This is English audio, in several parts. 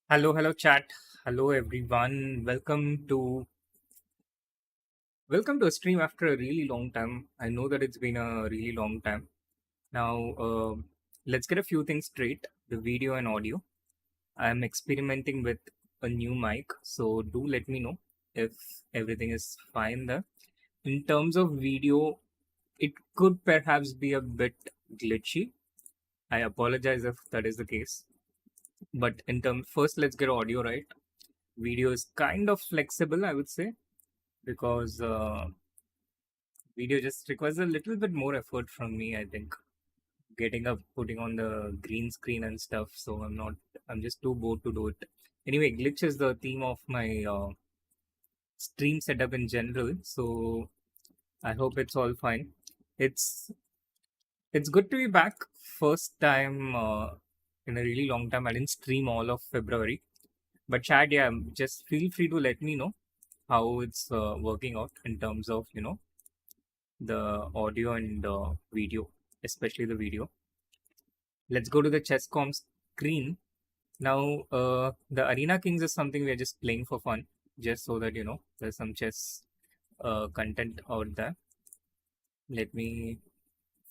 Hello, chat. Hello, everyone. Welcome to a stream after a really long time. I know that it's been a really long time. Now, let's get a few things straight. The video and audio. I'm experimenting with a new mic, so do let me know if everything is fine there. In terms of video, it could perhaps be a bit glitchy. I apologize if that is the case. But first, let's get audio right. Video is kind of flexible, I would say, because video just requires a little bit more effort from me, I think, getting up, putting on the green screen and stuff. So I'm just too bored to do it. Anyway, glitch is the theme of my stream setup in general. So I hope it's all fine. It's it's good to be back. First time in a really long time. I didn't stream all of February, but Chad, yeah, just feel free to let me know how it's working out in terms of the audio and video, especially the video. Let's go to the chess.com screen. Now, the Arena Kings is something we are just playing for fun, just so that there's some chess content out there. Let me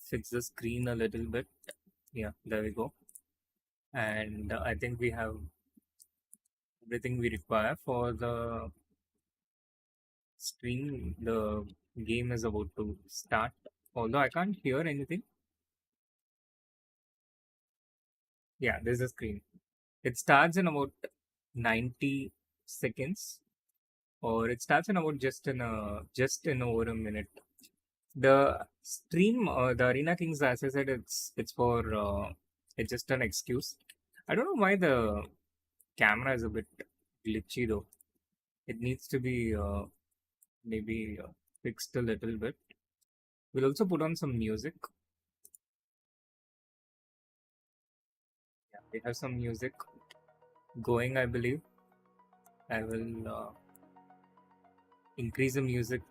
fix the screen a little bit. Yeah, there we go. And I think we have everything we require for the stream. The game is about to start, although I can't hear anything. Yeah, there's a screen. It starts in about 90 seconds, or it starts in about just in over a minute. The stream, the Arena Kings, as I said, it's just an excuse. I don't know why the camera is a bit glitchy though. It needs to be maybe fixed a little bit. We'll also put on some music. Yeah, we have some music going, I believe. I will increase the music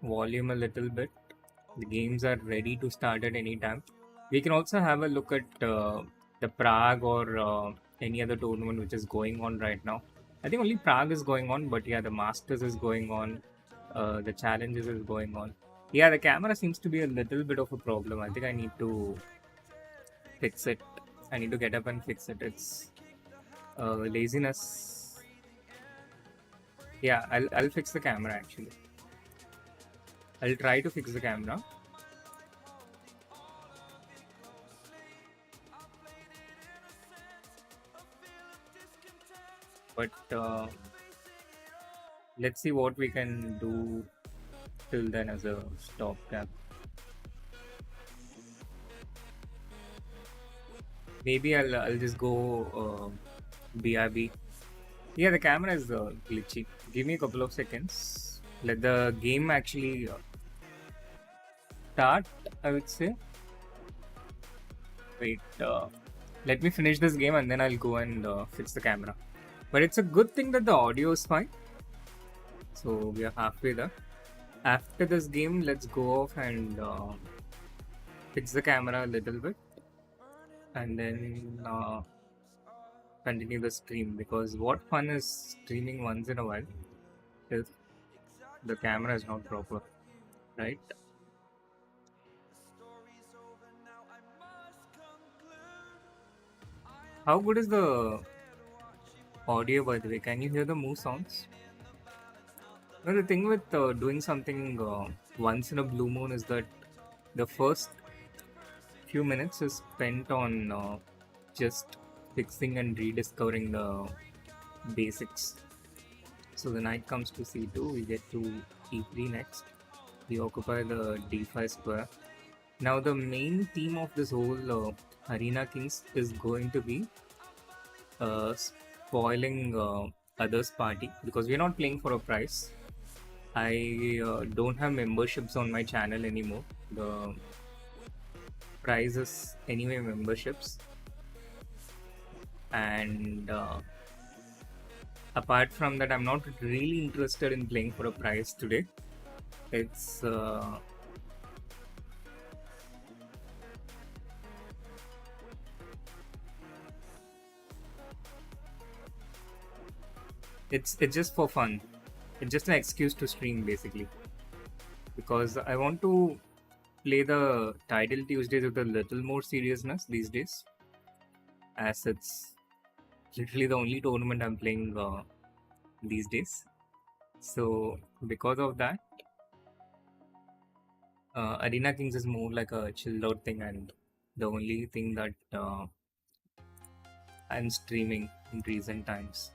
volume a little bit. The games are ready to start at any time. We can also have a look at the Prague or any other tournament which is going on right now. I think only Prague is going on, but yeah, the Masters is going on. The Challenges is going on. Yeah, the camera seems to be a little bit of a problem. I think I need to fix it. I need to get up and fix it. It's laziness. Yeah, I'll fix the camera actually. I'll try to fix the camera. But let's see what we can do till then as a stopgap. Maybe I'll just go BRB. Yeah, the camera is glitchy. Give me a couple of seconds. Let the game actually start, I would say. Wait, let me finish this game and then I'll go and fix the camera. But it's a good thing that the audio is fine. So we are halfway there. After this game, let's go off and fix the camera a little bit. And then continue the stream, because what fun is streaming once in a while if the camera is not proper, right? How good is the audio, by the way? Can you hear the move sounds? Well, the thing with doing something once in a blue moon is that the first few minutes is spent on just fixing and rediscovering the basics. So the knight comes to c2, we get to e3 next. We occupy the d5 square. Now the main theme of this whole Arena Kings is going to be spoiling others' party, because we're not playing for a prize. I don't have memberships on my channel anymore. The prize is anyway memberships. And apart from that, I'm not really interested in playing for a prize today. It's It's just for fun. It's just an excuse to stream basically, because I want to play the Tidal Tuesdays with a little more seriousness these days, as it's literally the only tournament I'm playing these days. So because of that, Arena Kings is more like a chilled out thing, and the only thing that I'm streaming in recent times.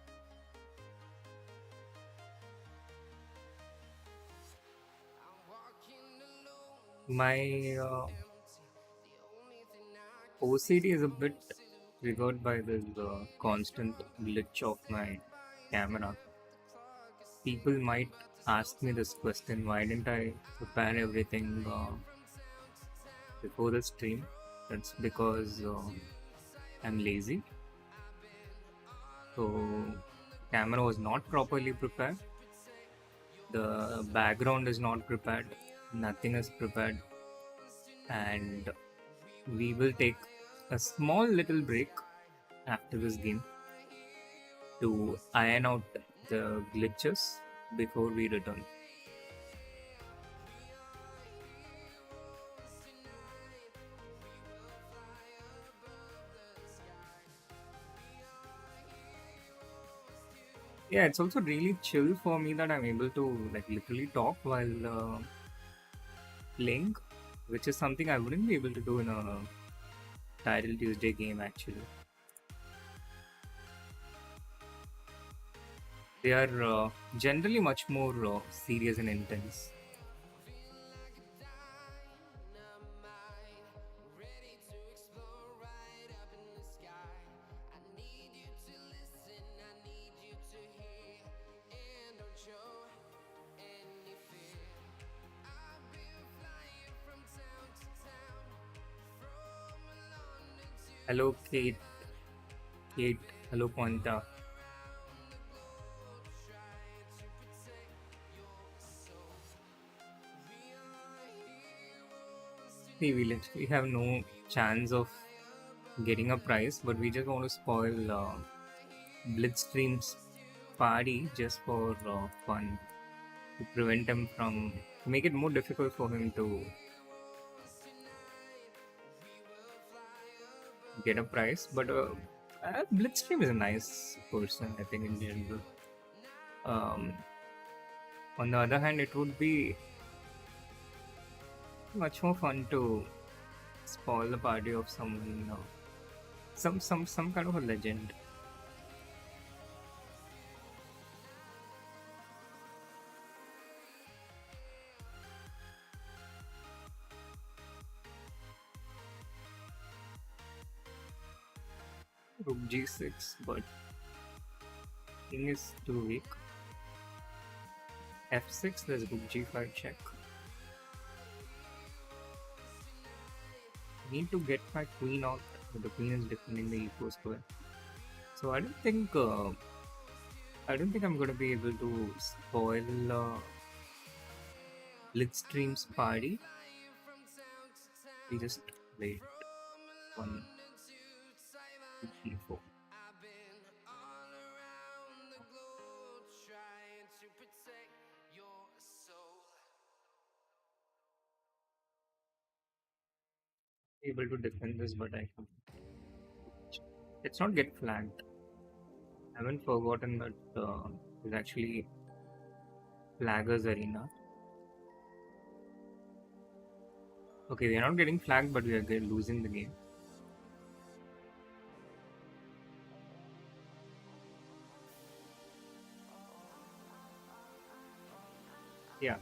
My OCD is a bit triggered by this constant glitch of my camera. People might ask me this question: why didn't I prepare everything before the stream? That's because I'm lazy. So camera was not properly prepared. The background is not prepared. Nothing is prepared, and we will take a small little break after this game to iron out the glitches before we return. Yeah, it's also really chill for me that I'm able to like literally talk while playing, which is something I wouldn't be able to do in a Tidal Tuesday game actually. They are generally much more serious and intense. Hello, Kate. Kate. Hello, Pointa. See, we literally have no chance of getting a prize, but we just want to spoil Blitzstream's party just for fun, to prevent him from, to make it more difficult for him to get a prize. But Blitzstream is a nice person, I think, in general. Um, on the other hand, it would be much more fun to spoil the party of someone, some kind of a legend. Rook G6, but king is too weak. F6, there's Rook G5 check. Need to get my queen out, but the queen is defending the e4 square. So I don't think I'm gonna be able to spoil Blitzstream's party. We just wait. 1, 2, 3, 4. Able to defend this, but I can. Let's not get flanked. I haven't forgotten that it's actually Flaggers Arena. Okay, we are not getting flagged, but we are losing the game. Yeah.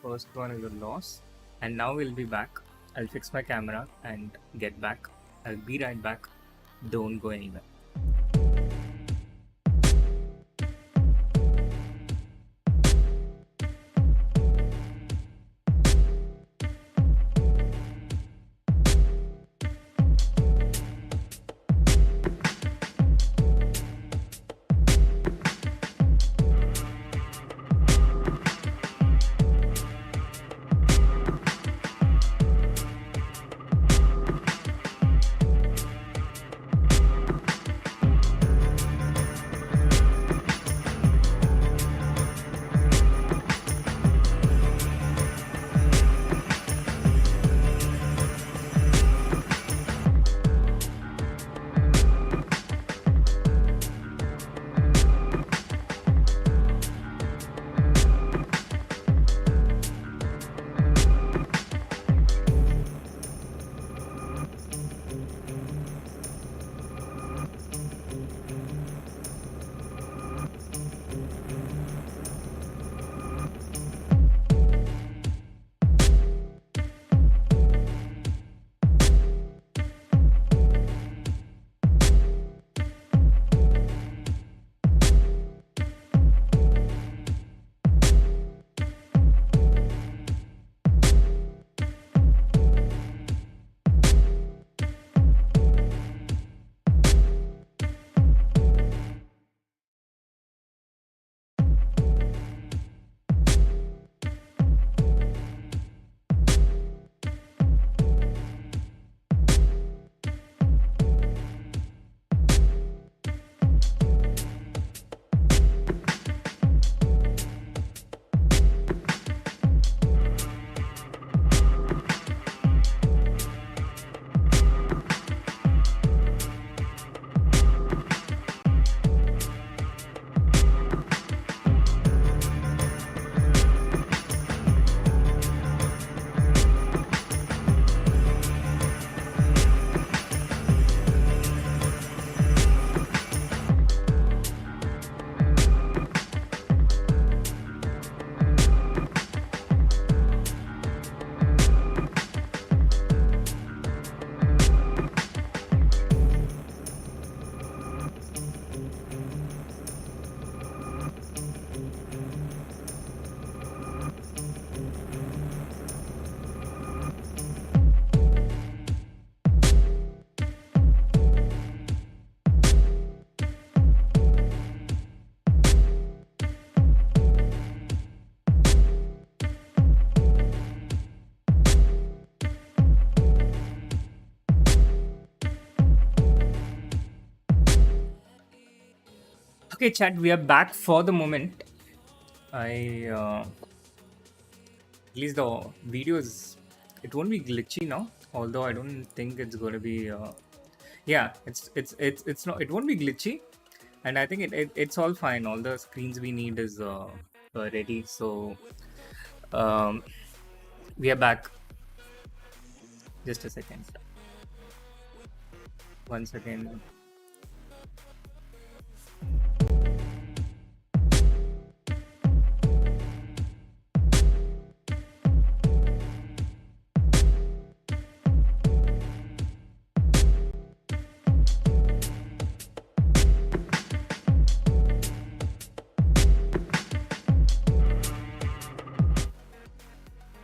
First one is a loss. And now we'll be back. I'll fix my camera and get back. I'll be right back. Don't go anywhere. Okay, chat, we are back for the moment. At least the video is, it won't be glitchy now. Although I don't think it's going to be. Yeah, it's not. It won't be glitchy, and I think it's all fine. All the screens we need is ready. So um, we are back. Just a second. One second.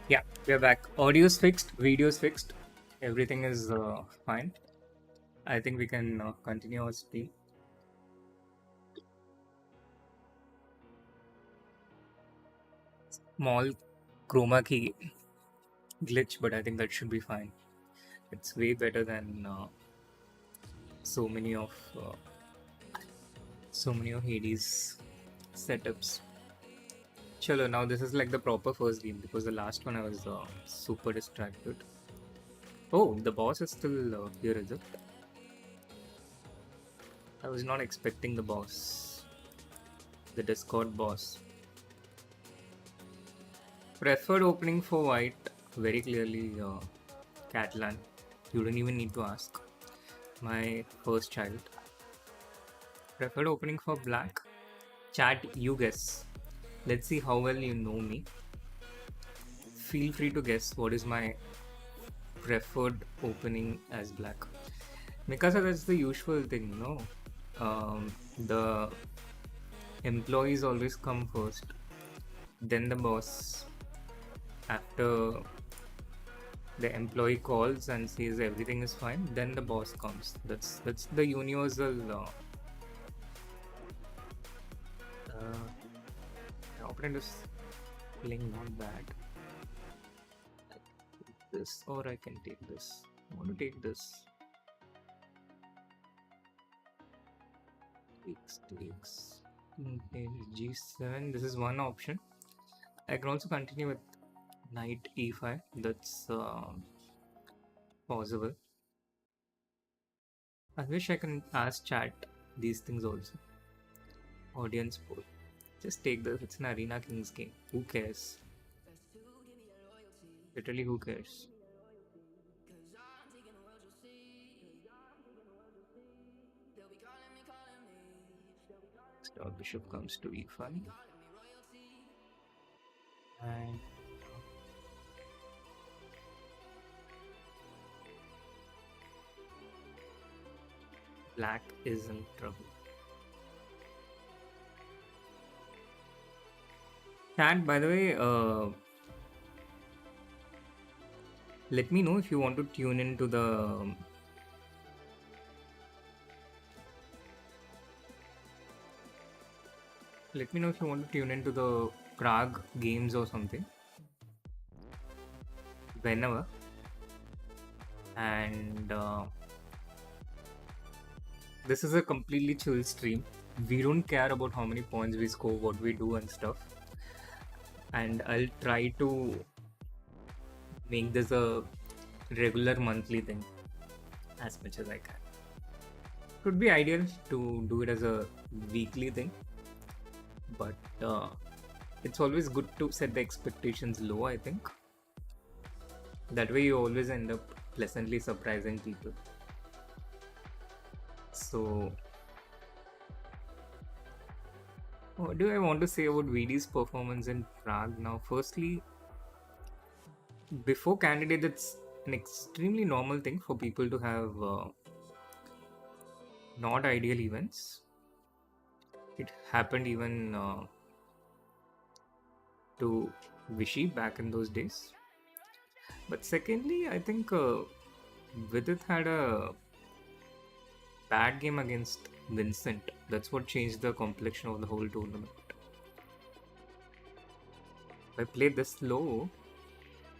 Yeah, we are back. Audio's fixed, video's fixed, everything is fine. I think we can continue our stream. Small chroma key glitch, but I think that should be fine. It's way better than so many of Hades setups. Chalo, now this is like the proper first game because the last one I was super distracted. Oh, the boss is still here, is it? I was not expecting the boss. The Discord boss. Preferred opening for white, very clearly Catalan. You don't even need to ask. My first child. Preferred opening for black. Chat, you guess. Let's see how well you know me. Feel free to guess what is my preferred opening as black. Mikasa, that's the usual thing, no? The employees always come first, then the boss. After the employee calls and says everything is fine, then the boss comes. That's the universal the opponent is playing not bad. This, or I can take this. I want to take this. Takes. Okay, G7. This is one option. I can also continue with knight e5. That's possible. I wish I can ask chat these things also. Audience poll. Just take this. It's an Arena Kings game. Who cares? Literally, who cares? Star bishop comes to e5. And black is in trouble. Chat, by the way, let me know if you want to tune into the Prague games or something whenever. And this is a completely chill stream. We don't care about how many points we score, what we do and stuff. And I'll try to make this a regular monthly thing as much as I can. Could be ideal to do it as a weekly thing, but it's always good to set the expectations low, I think. That way you always end up pleasantly surprising people. So what do I want to say about VD's performance in Prague now? Firstly, before candidate, it's an extremely normal thing for people to have not ideal events. It happened even to Vishy back in those days. But secondly, I think Vidit had a bad game against Vincent. That's what changed the complexion of the whole tournament. If I play this low,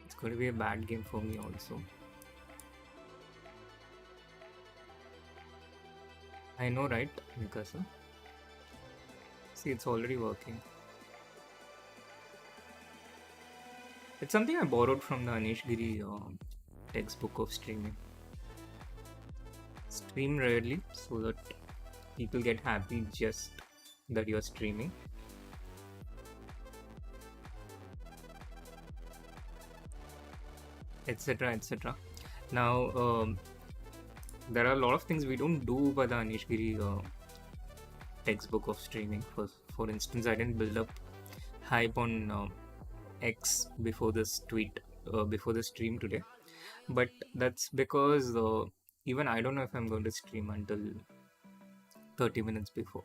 it's going to be a bad game for me also. I know, right, Mikasa? See, it's already working. It's something I borrowed from the Anish Giri textbook of streaming. Stream rarely so that people get happy just that you're streaming. Etc. etc. Now, there are a lot of things we don't do by the Anish Giri textbook of streaming. For instance, I didn't build up hype on X before this tweet, before the stream today, but that's because even I don't know if I'm going to stream until 30 minutes before.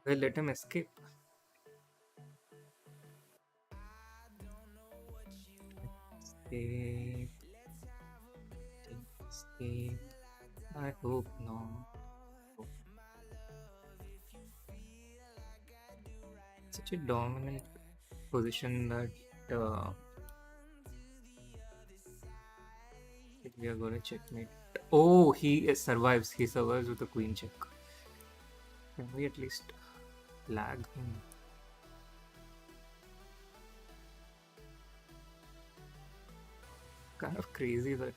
Well, let him escape. Escape. Escape. I hope not. Such a dominant position that we are going to checkmate. Oh, he survives. He survives with a queen check. Can we at least lag him? Kind of crazy that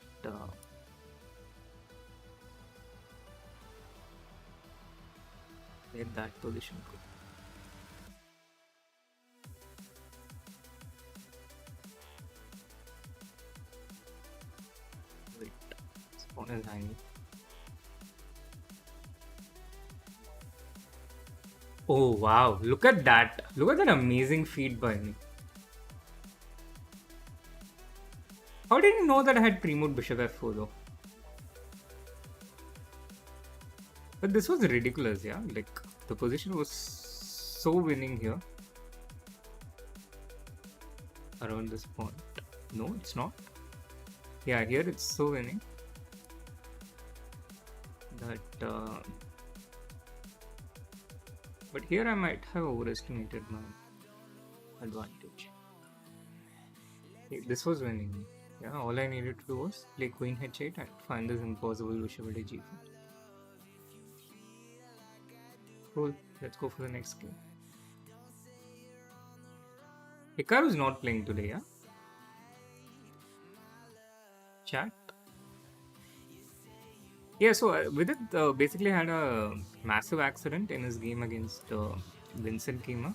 in that position. Wait, spawn is hanging. Oh wow, look at that. Look at that amazing feed by me. How did you know that I had pre-moved bishop f4 though? But this was ridiculous, yeah? Like, the position was so winning here. Around this point. No, it's not. Yeah, here it's so winning. That... But here I might have overestimated my advantage. This was winning. Yeah, all I needed to do was play queen h8 and find this impossible bishop at g4. Cool, let's go for the next game. Hikaru's not playing today, yeah? Chat? Yeah, so Vidit basically had a massive accident in his game against Vincent Kima.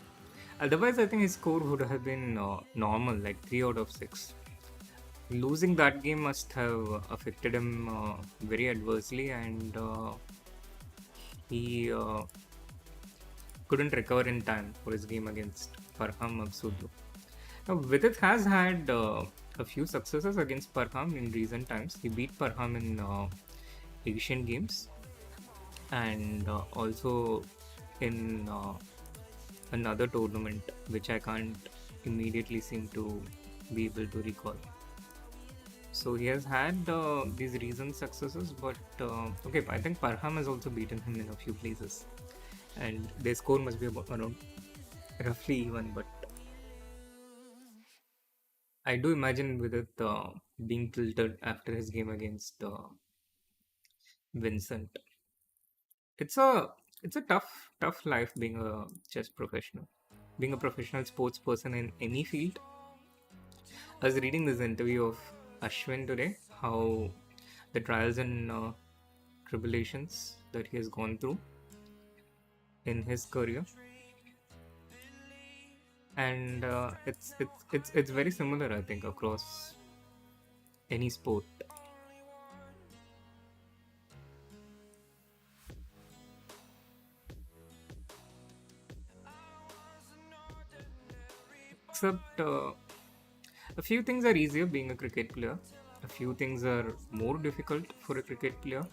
Otherwise, I think his score would have been normal, like 3 out of 6. Losing that game must have affected him very adversely, and he couldn't recover in time for his game against Parham Absudlu. Now, Vidit has had a few successes against Parham in recent times. He beat Parham in Asian Games and also in another tournament, which I can't immediately seem to be able to recall. So he has had these recent successes, but okay, I think Parham has also beaten him in a few places, and their score must be about around roughly even. But I do imagine with it being tilted after his game against Vincent. It's a tough life being a chess professional, being a professional sports person in any field. I was reading this interview of Ashwin today, how the trials and tribulations that he has gone through in his career, and it's very similar, I think, across any sport. Except a few things are easier being a cricket player, a few things are more difficult for a cricket player.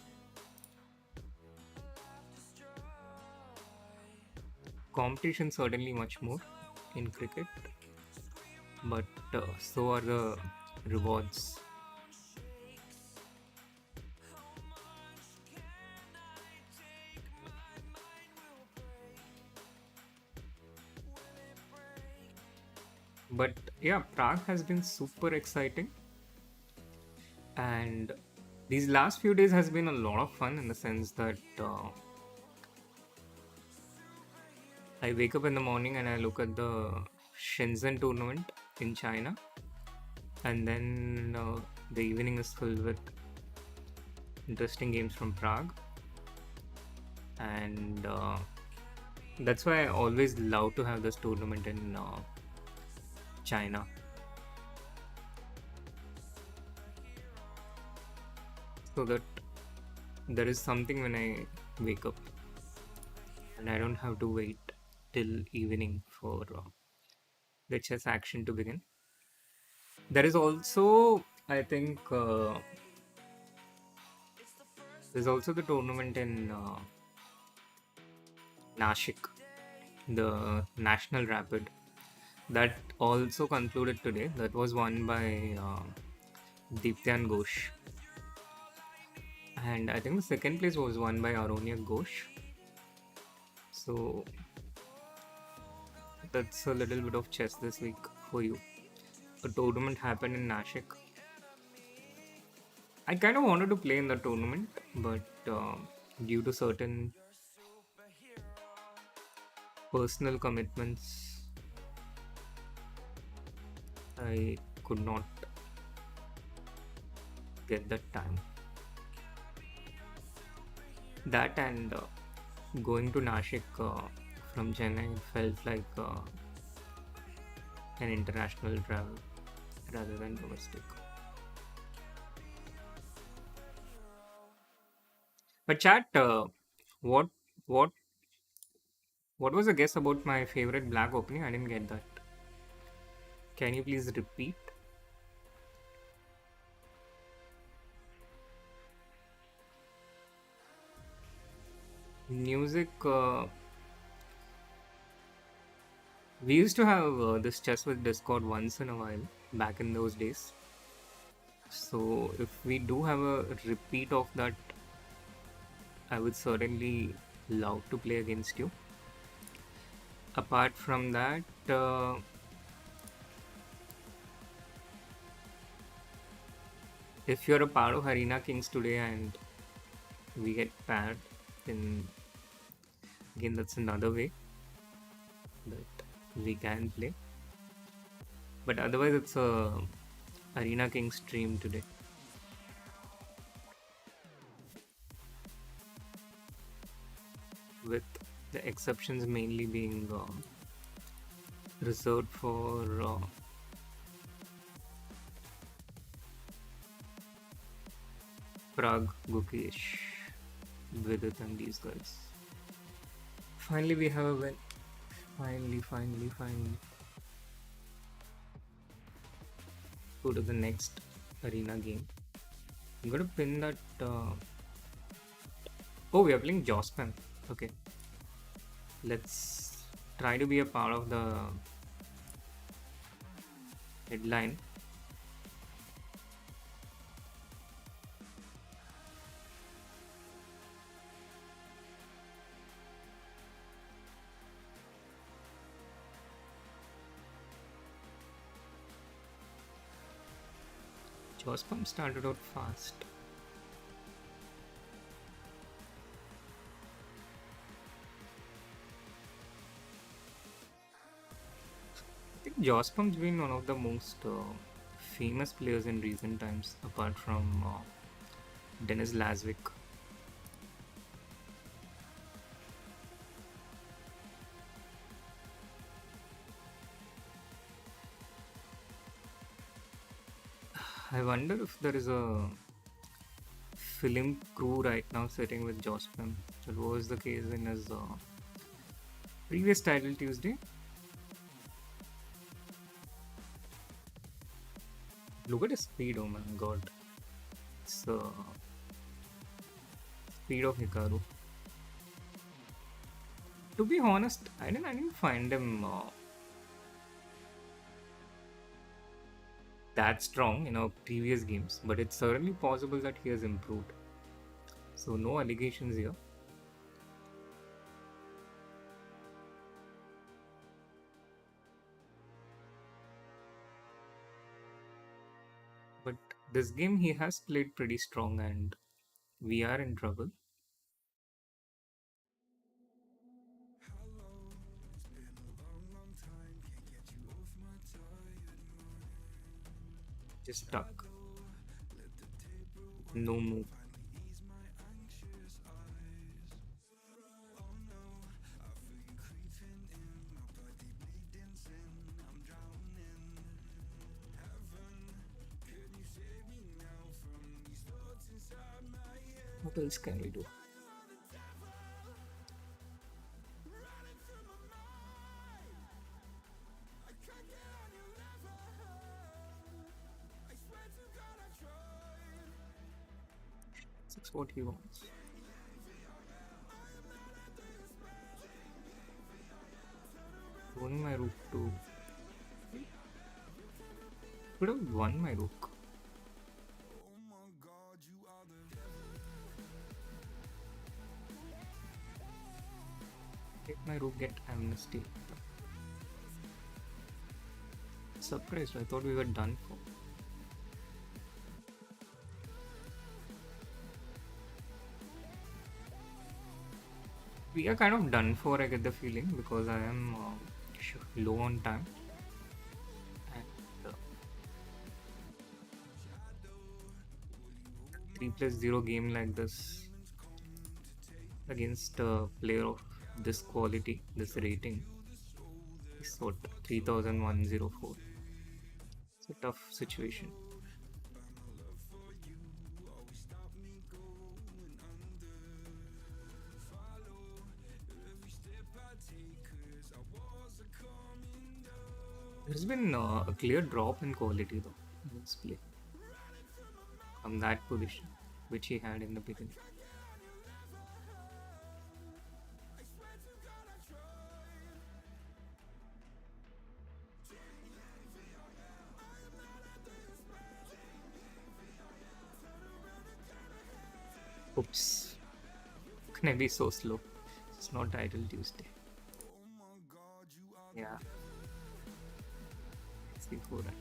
Competition certainly much more in cricket, but so are the rewards. But yeah, Prague has been super exciting, and these last few days has been a lot of fun in the sense that I wake up in the morning and I look at the Shenzhen tournament in China, and then the evening is filled with interesting games from Prague, and that's why I always love to have this tournament in China, so that there is something when I wake up and I don't have to wait till evening for the chess action to begin. There is also, I think, there's also the tournament in Nashik, the National Rapid, that also concluded today. That was won by Deeptyan Ghosh, and I think the second place was won by Aronia Ghosh. So that's a little bit of chess this week for you. A tournament happened in Nashik. I kind of wanted to play in the tournament, but due to certain personal commitments, I could not get that time. That and going to Nashik from Chennai felt like an international travel rather than domestic. But chat, what what what was the guess about my favorite black opening? I didn't get that. Can you please repeat? Music. We used to have this chess with Discord once in a while back in those days. So if we do have a repeat of that, I would certainly love to play against you. Apart from that, if you're a part of Arena Kings today and we get paired, then again that's another way that we can play. But otherwise, it's a Arena King stream today. With the exceptions mainly being reserved for Prague, Gukesh, Vidit and these guys. Finally we have a win. Finally. Go to the next arena game. I'm gonna pin that. Oh, we are playing Jospam. Okay. Let's try to be a part of the headline. Jospam started out fast. I think Jospam's been one of the most famous players in recent times, apart from Dennis Laswick. I wonder if there is a film crew right now sitting with Jospam. That was the case in his previous title Tuesday. Look at his speed, oh my god. It's speed of Hikaru. To be honest, I didn't find him that strong in our previous games, but it's certainly possible that he has improved. So no allegations here. But this game he has played pretty strong and we are in trouble. Just stuck. No move. What else can we do? That's what he wants. Won my rook too. Could have won my rook. Take my rook, get amnesty. Surprised, I thought we were done for. We are kind of done for, I get the feeling, because I am low on time. And 3+0 game like this against a player of this quality, this rating, is what 3104. It's a tough situation. There's been a clear drop in quality though in this play from that position which he had in the beginning. Oops. Can I be so slow? It's not Title Tuesday. Yeah. It's before that.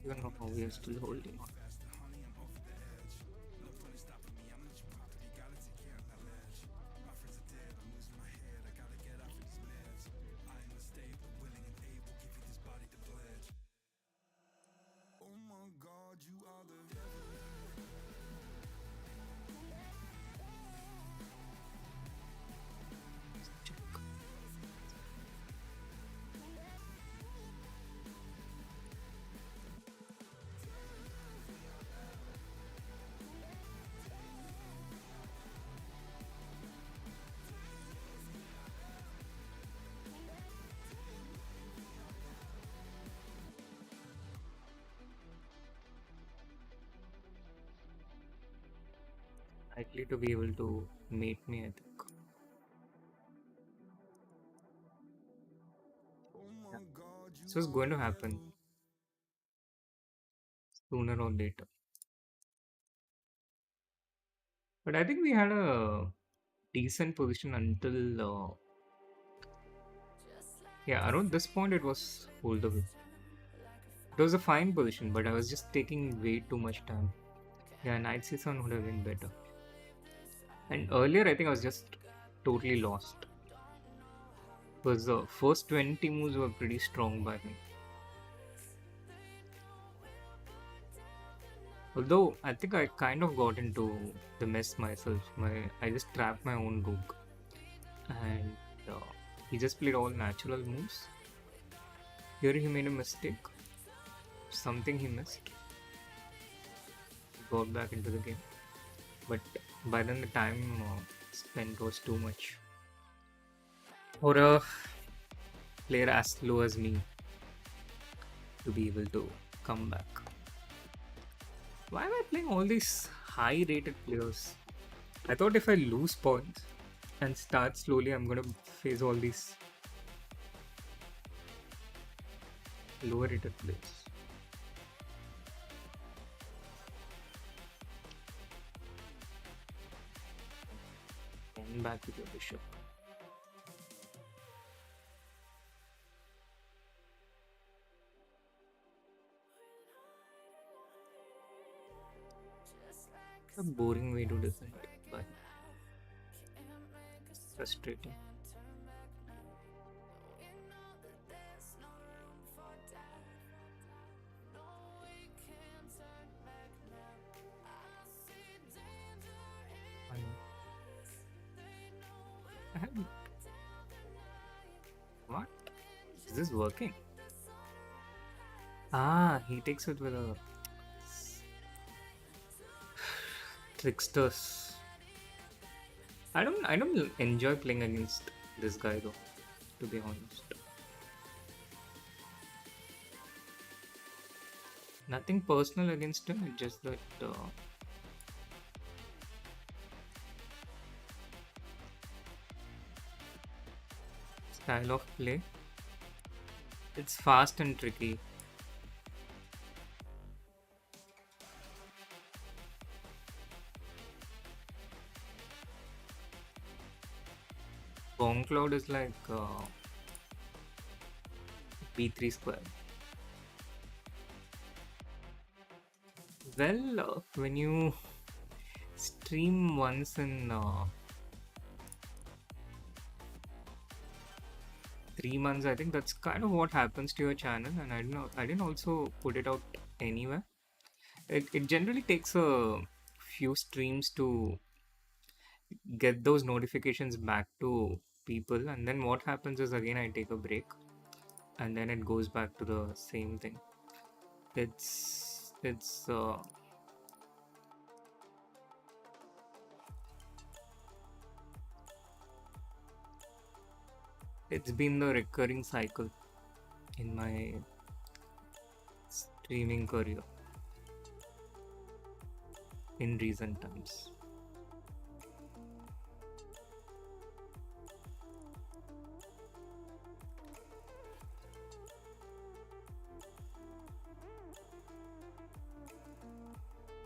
You know how we are still holding on. Likely to be able to mate me, I think. Yeah. So it's going to happen sooner or later. But I think we had a decent position until yeah, around this point it was foldable. It was a fine position, but I was just taking way too much time. Yeah, knight c7 would have been better. And earlier I think I was just totally lost. Because the first 20 moves were pretty strong by me. Although I think I kind of got into the mess myself. I just trapped my own rook. And he just played all natural moves. Here he made a mistake. Something he missed. He got back into the game. But by then the time spent was too much. or a player as low as me to be able to come back. Why am I playing all these high rated players? I thought if I lose points and start slowly, I'm gonna face all these lower rated players. And back with your bishop. A boring way to defend, but frustrating. I have... What? Is this working? Ah, he takes it with a tricksters. I don't enjoy playing against this guy though, to be honest. Nothing personal against him, it's just that style of play. It's fast and tricky. Bomb Cloud is like B3 square. Well, when you stream once in 3 months, I think that's kind of what happens to your channel, and I don't know. I didn't also put it out anywhere. It generally takes a few streams to get those notifications back to people, and then what happens is again I take a break, and then it goes back to the same thing. It's been the recurring cycle in my streaming career in recent times.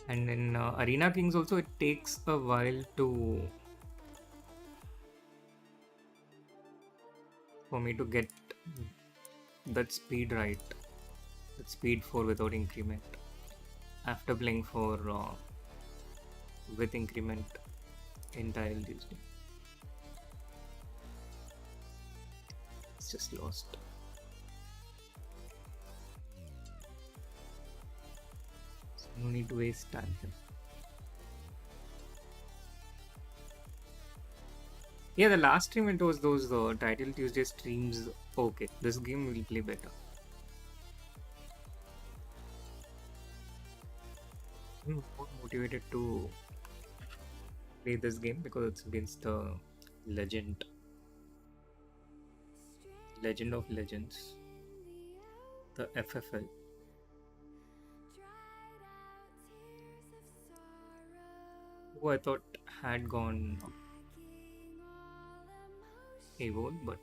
And in Arena Kings also, it takes a while for me to get that speed right, that speed 4 without increment. After playing for with increment entirely Tuesday, it's just lost. So no need to waste time here. Yeah, the last stream it was those Title Tuesday streams. Okay, this game will play better. I'm more motivated to play this game because it's against the legend of legends, the FFL, who I thought had gone AWOL, but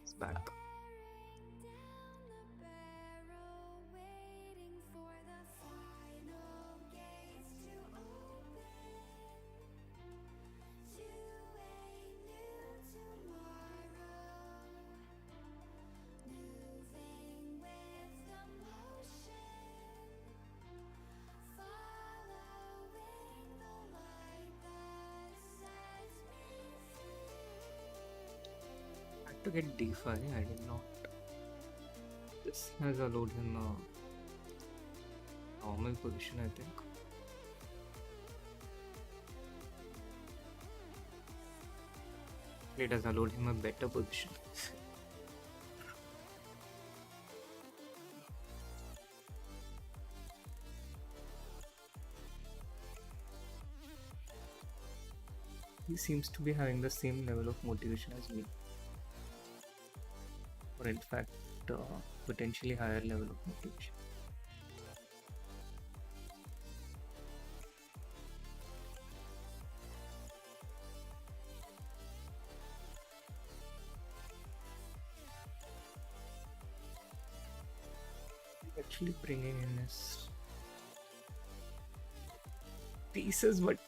it's back. To get D5, I did not. This has allowed him a normal position, I think. It has allowed him a better position. He seems to be having the same level of motivation as me, or in fact, potentially higher level of motivation. Actually bringing in his pieces, but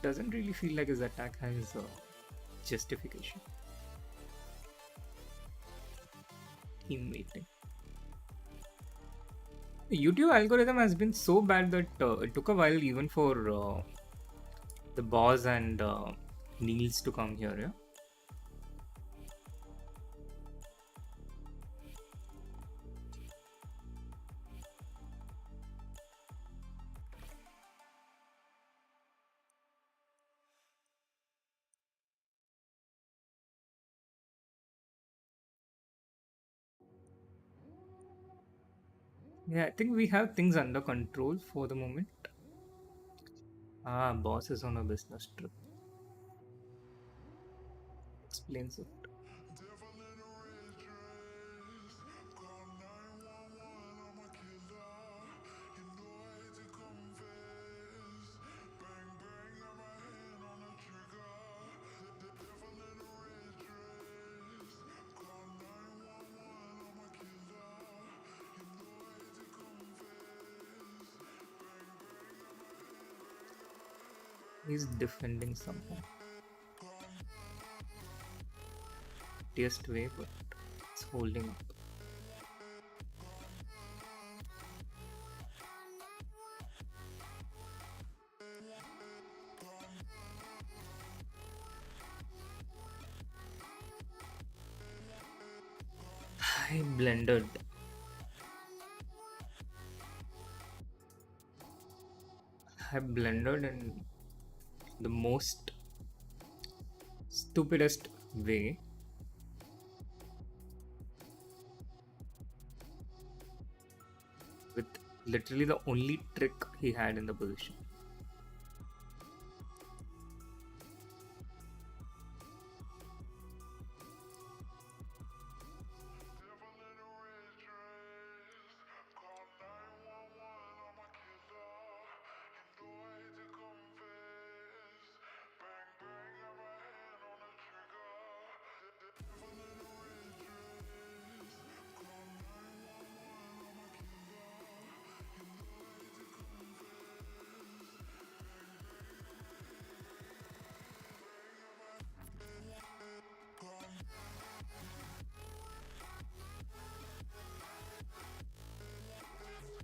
doesn't really feel like his attack has justification. Teammating. The YouTube algorithm has been so bad that it took a while even for the boss and Niels to come here. Yeah. Yeah, I think we have things under control for the moment. Ah, boss is on a business trip. Explains it. He's defending somehow. Just way, but it's holding up. I blended. I blended in the most stupidest way. With literally the only trick he had in the position.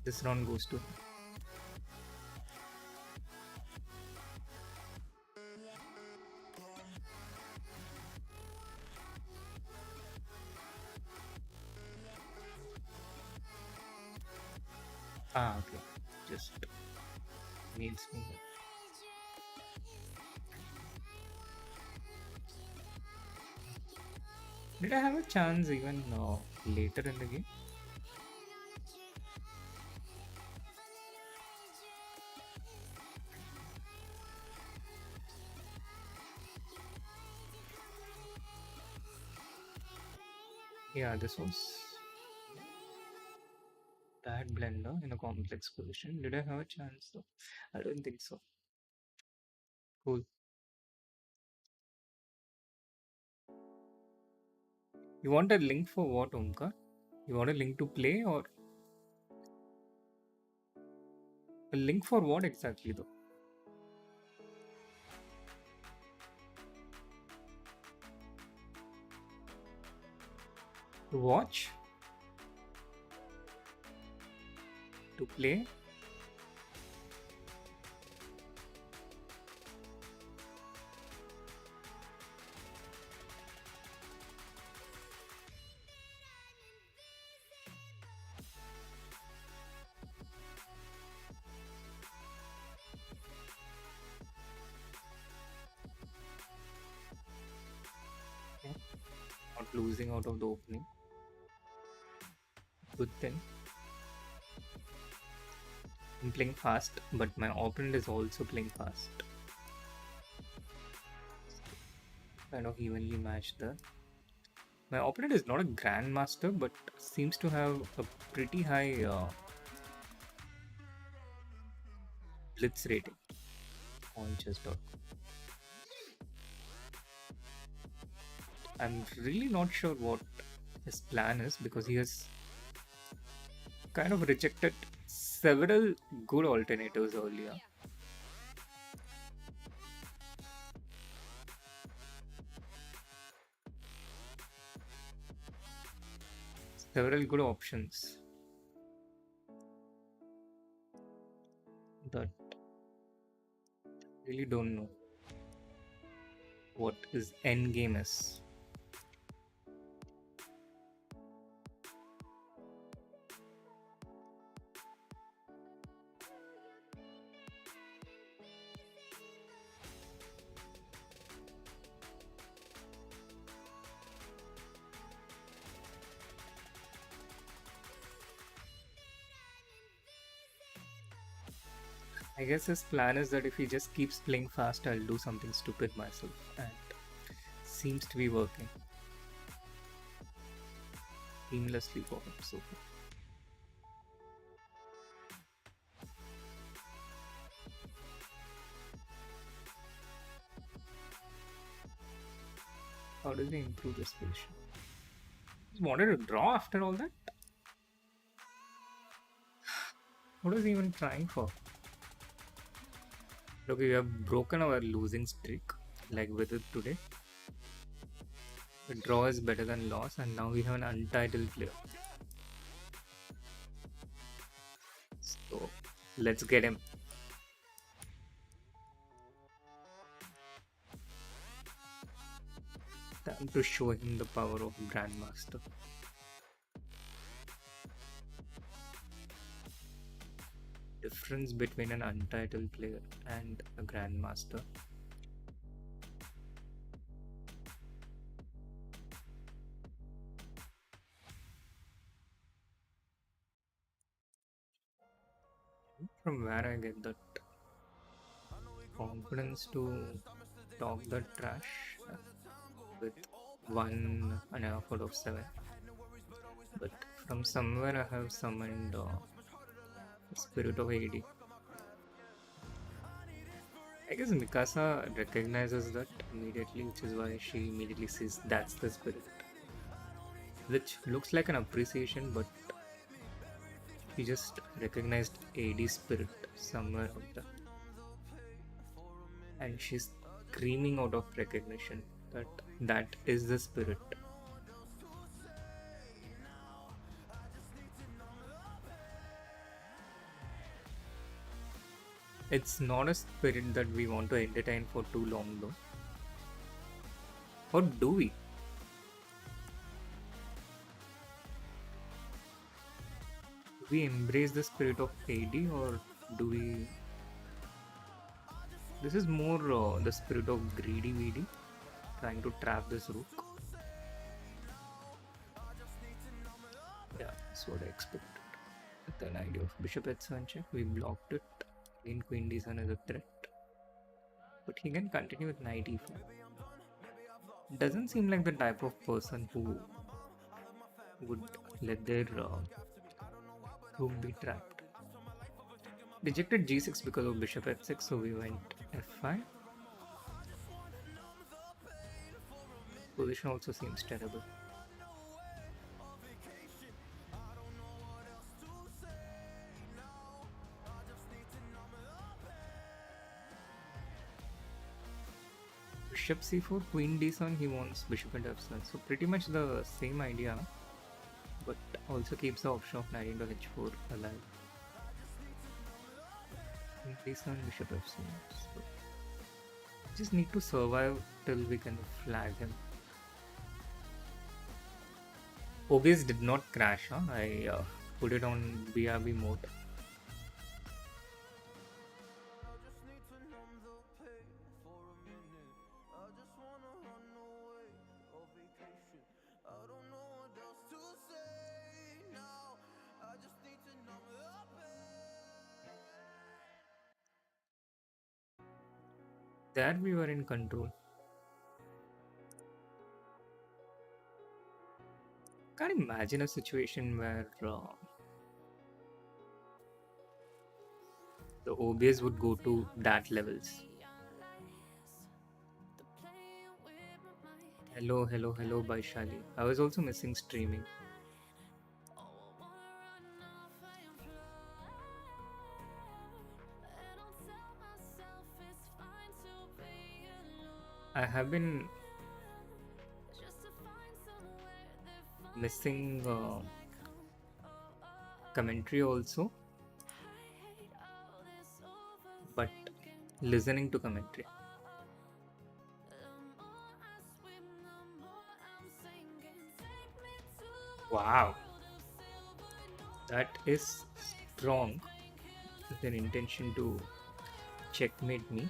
This round goes to. Ah, okay. Just needs me. Did I have a chance even later in the game? Yeah, this was bad blender in a complex position. Did I have a chance though? I don't think so. Cool. You want a link for what, Omkar? You want a link to play or a link for what exactly though? To watch? To play? Yeah. Not losing out of the opening. Good thing. I'm playing fast, but my opponent is also playing fast. kind of evenly matched there. My opponent is not a grandmaster, but seems to have a pretty high blitz rating on chess.com. I'm really not sure what his plan is because he has kind of rejected several good alternatives earlier. Several good options that really don't know what his end game is. I guess his plan is that if he just keeps playing fast, I'll do something stupid myself, and seems to be working seamlessly for him so far. How does he improve this position? He wanted to draw after all that? What is he even trying for? Look, we have broken our losing streak, like with it today. The draw is better than loss, and now we have an untitled player. So let's get him. Time to show him the power of Grandmaster. Difference between an untitled player and a Grandmaster. From where I get that confidence to talk the trash with 1.5 out of 7. But from somewhere I have summoned Spirit of AD. I guess Mikasa recognizes that immediately, which is why she immediately says that's the spirit. Which looks like an appreciation, but she just recognized AD spirit somewhere out there. And she's screaming out of recognition that that is the spirit. It's not a spirit that we want to entertain for too long though. Or do we? Do we embrace the spirit of AD or do we... This is more the spirit of greedy VD trying to trap this rook. Yeah, that's what I expected. With an idea of bishop h7 check, we blocked it. In queen d7 is a threat, but he can continue with knight e4. Doesn't seem like the type of person who would let their rook be trapped. Rejected g6 because of bishop h6, so we went f5. Position also seems terrible. Bishop c4, queen d7, he wants bishop and f7. So pretty much the same idea, but also keeps the option of knight into h4 alive. Queen d7, bishop f7. So just need to survive till we can flag him. OBS did not crash, huh? I put it on BRB mode. There we were in control. Can't imagine a situation where the OBS would go to that levels. Hello, hello, hello, Baishali. I was also missing streaming. I have been missing commentary also, but listening to commentary. Wow, that is strong with an intention to checkmate me.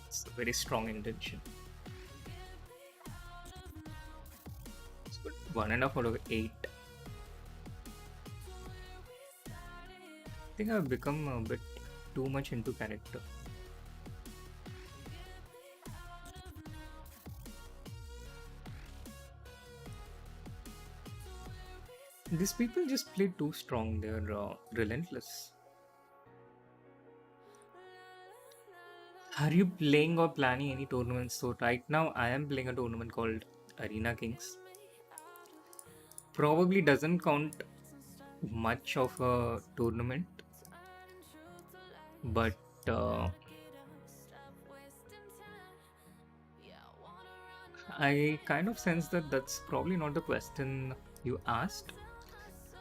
It's a very strong intention. It's good. 1.5 out of 8. I think I've become a bit too much into character. These people just play too strong. They're relentless. Are you playing or planning any tournaments? So right now I am playing a tournament called Arena Kings. Probably doesn't count much of a tournament, but I kind of sense that that's probably not the question you asked.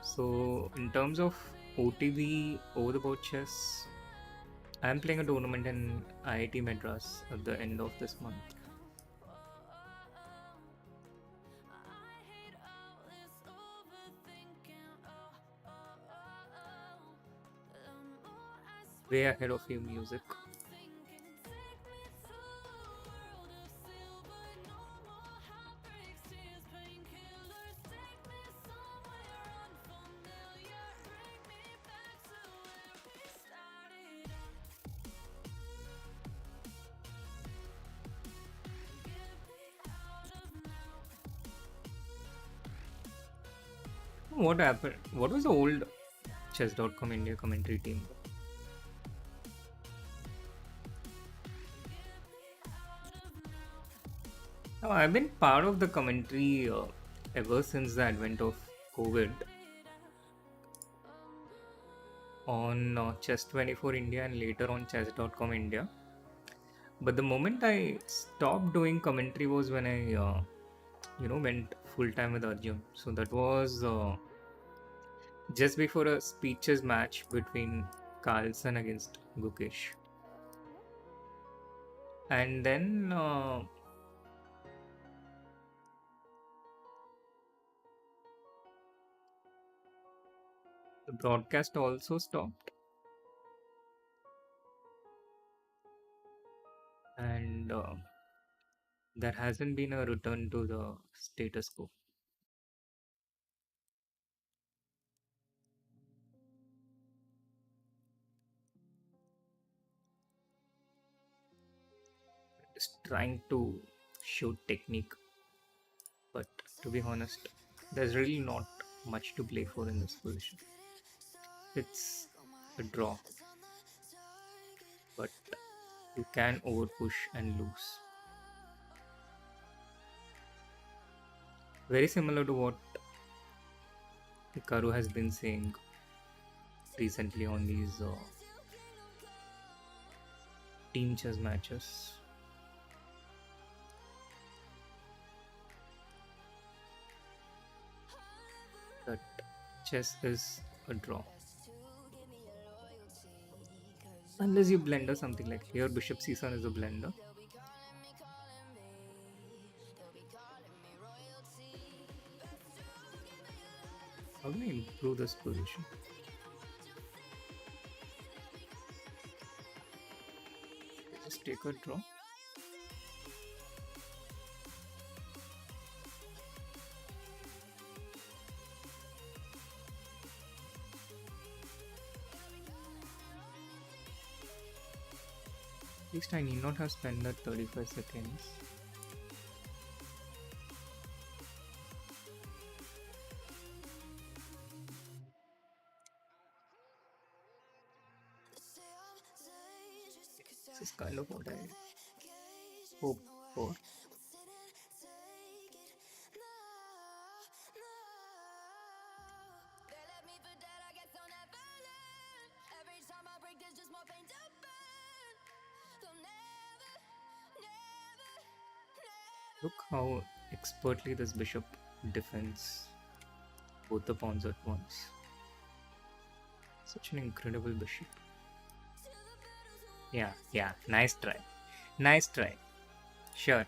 So in terms of OTV, over the board chess, I am playing a tournament in IIT Madras at the end of this month. Way ahead of you, music. What happened? What was the old chess.com India commentary team? Now, I've been part of the commentary ever since the advent of COVID on Chess24 India and later on Chess.com India. But the moment I stopped doing commentary was when I, went full time with Arjun. So that was just before a speeches match between Carlson against Gukesh. And then the broadcast also stopped. And there hasn't been a return to the status quo. Just trying to show technique, but to be honest, there's really not much to play for in this position. It's a draw, but you can overpush and lose. Very similar to what Hikaru has been saying recently on these team chess matches. That chess is a draw. Unless you blender something like here, Bishop C7 is a blender. How do I improve this position? Just take a draw. least I need not have spent that 35 seconds. This is kind of what I hope for. Look how expertly this bishop defends both the pawns at once. Such an incredible bishop. Yeah, nice try. Nice try. Sure.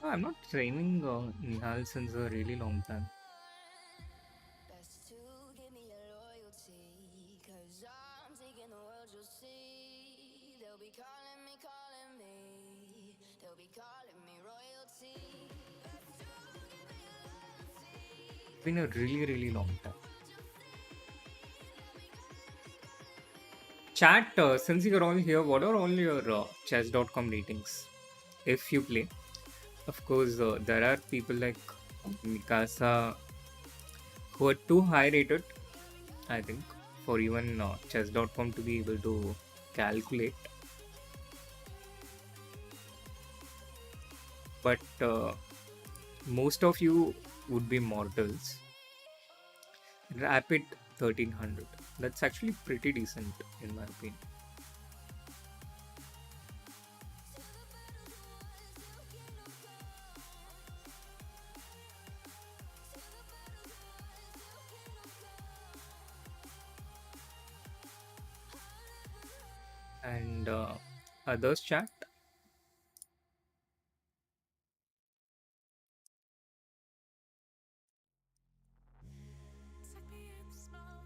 Oh, I'm not training Nihal since a really long time. It's been a really long time. Chat, since you're all here, what are all your chess.com ratings? If you play, of course, there are people like Mikasa who are too high rated, I think, for even chess.com to be able to calculate. But most of you would be mortals. Rapid 1300. That's actually pretty decent in my opinion. And others chat.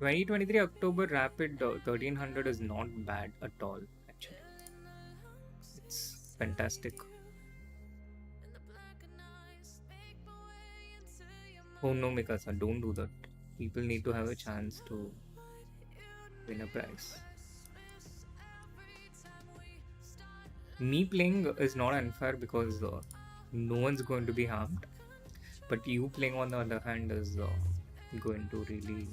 2023 October Rapid 1300 is not bad at all, actually. It's fantastic. Oh no, Mikasa, don't do that. People need to have a chance to win a prize. Me playing is not unfair because no one's going to be harmed. But you playing on the other hand is going to really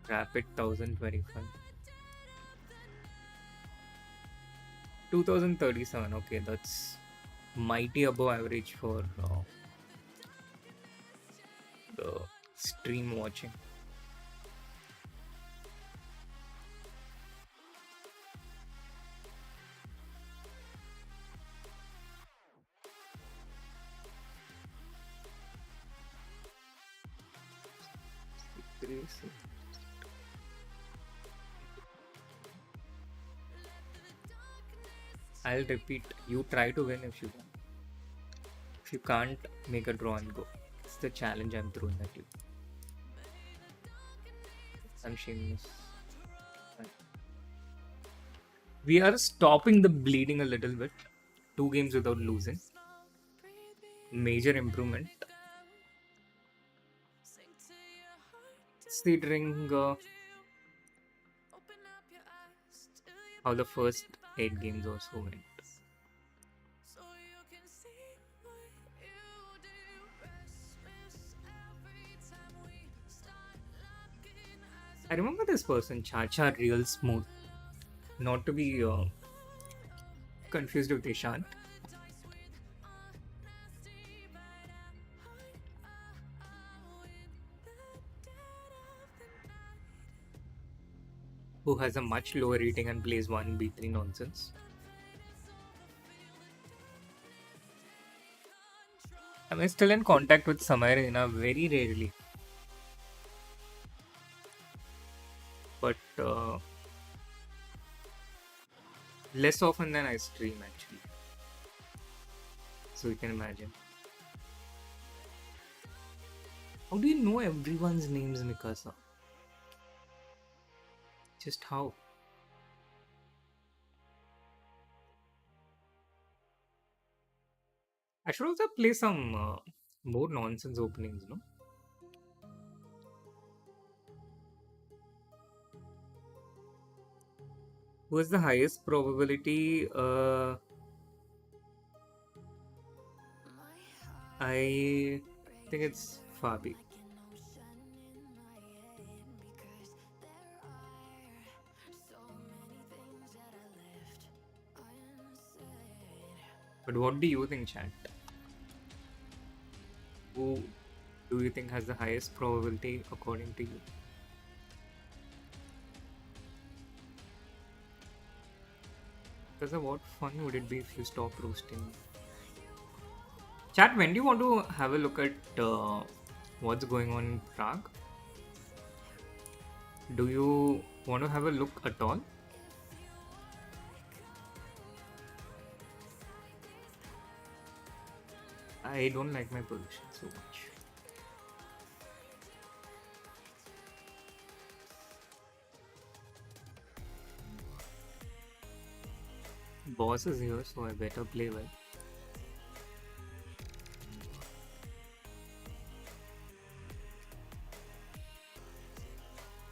Rapid 1025. 2037, okay, that's mighty above average for the stream watching. I'll repeat, you try to win if you can. If you can't, make a draw and go. It's the challenge I'm throwing at you. I'm shameless. We are stopping the bleeding a little bit. 2 games without losing. Major improvement. Considering how the first 8 games also went. I remember this person, Chacha Real Smooth. Not to be confused with Ishant. Who has a much lower rating and plays 1v3 nonsense. I'm still in contact with Samarina very rarely. But less often than I stream actually. So you can imagine. How do you know everyone's names, Mikasa? Just how? I should also play some more nonsense openings, no? Who has the highest probability? I think it's Fabi. But what do you think, chat? Who do you think has the highest probability according to you? Because what fun would it be if you stop roasting? Chat, when do you want to have a look at what's going on in Prague? Do you want to have a look at all? I don't like my position so much. Boss is here, so I better play well.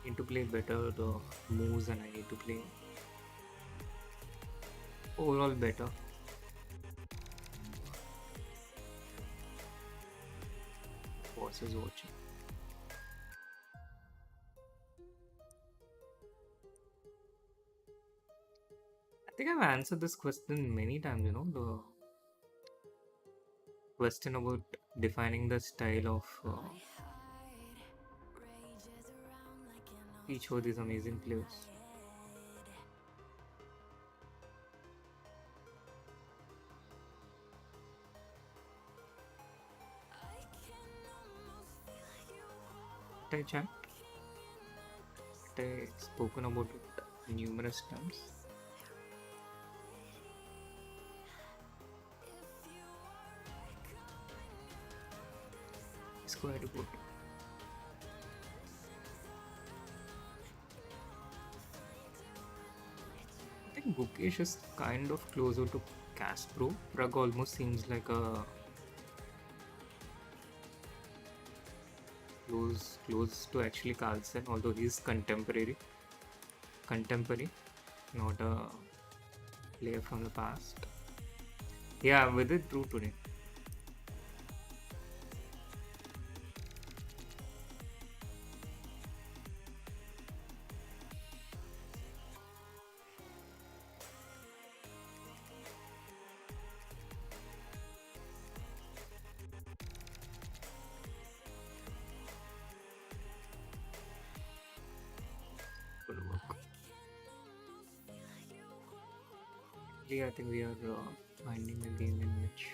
Need to play better the moves, and I need to play overall better. Boss is watching. I think I've answered this question many times, you know, the question about defining the style of each of these amazing players. I chat. I spoken about it numerous times. It's quite good. I think Gukesh is kind of closer to Caspro. Prag almost seems like a close to actually Carlsen, although he's contemporary, not a player from the past. Yeah, with it true today. I think we are finding a game in which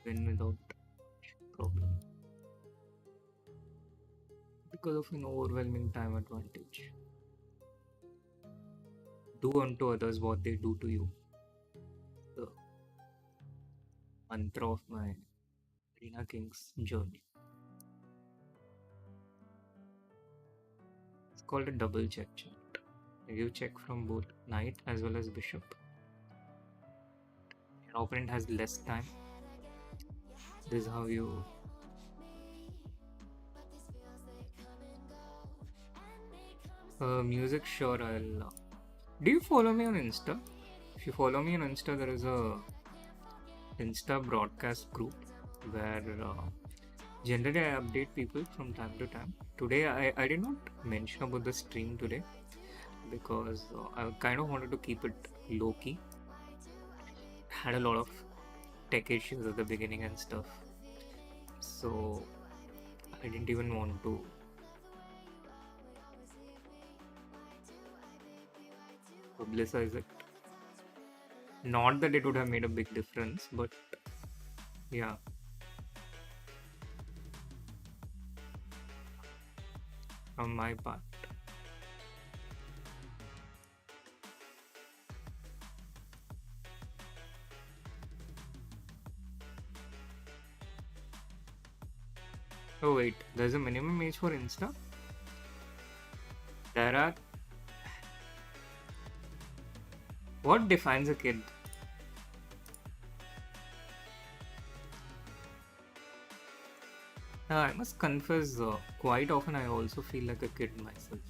win without problem because of an overwhelming time advantage. Do unto others what they do to you. The mantra of my Arena King's journey. It's called a double check chat. You check from both knight as well as bishop. Your opponent has less time. This is how you music. Sure, I'll do you follow me on Insta? If you follow me on Insta, there is a Insta broadcast group where generally I update people from time to time. Today I did not mention about the stream today because I kind of wanted to keep it low key. Had a lot of tech issues at the beginning and stuff, so I didn't even want to publicize it. Not that it would have made a big difference, but yeah. From my part. Oh wait, there's a minimum age for Insta? There are... What defines a kid? Now, I must confess, quite often I also feel like a kid myself.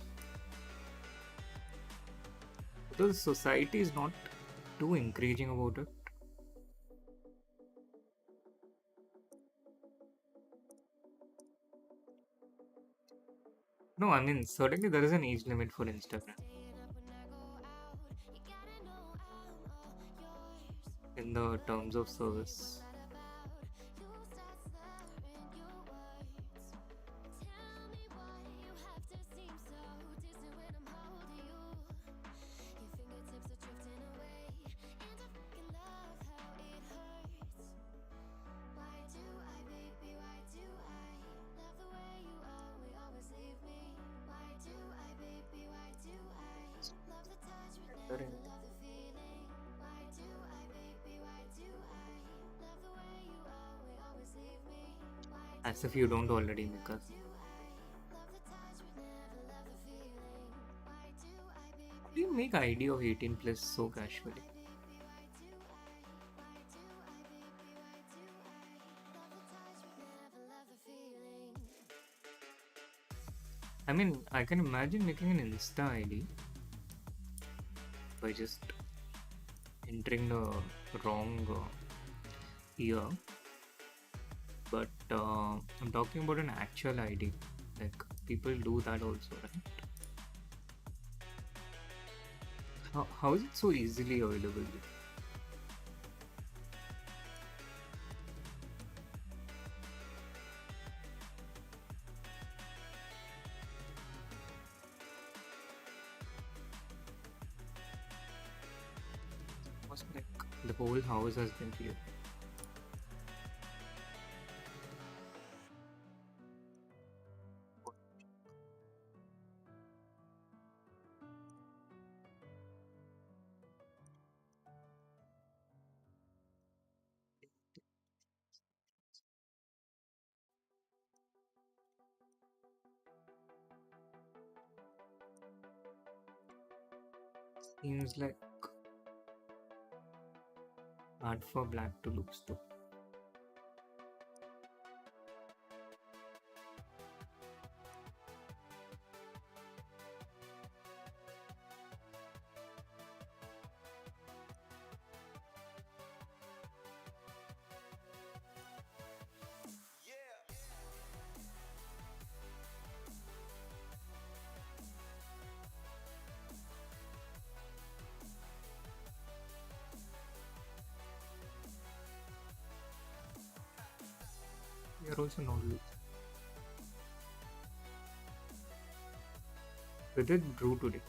Because society is not too encouraging about it. No, I mean, certainly there is an age limit for Instagram in the terms of service. As if you don't already make us. How do you make ID of 18 plus so casually? I mean, I can imagine making an Insta ID by just entering the wrong year, but I'm talking about an actual ID. Like, people do that also, right? How is it so easily available? Almost like the whole house has been cleared. Seems like hard for black to lose though. We are also not losing. With it drew today.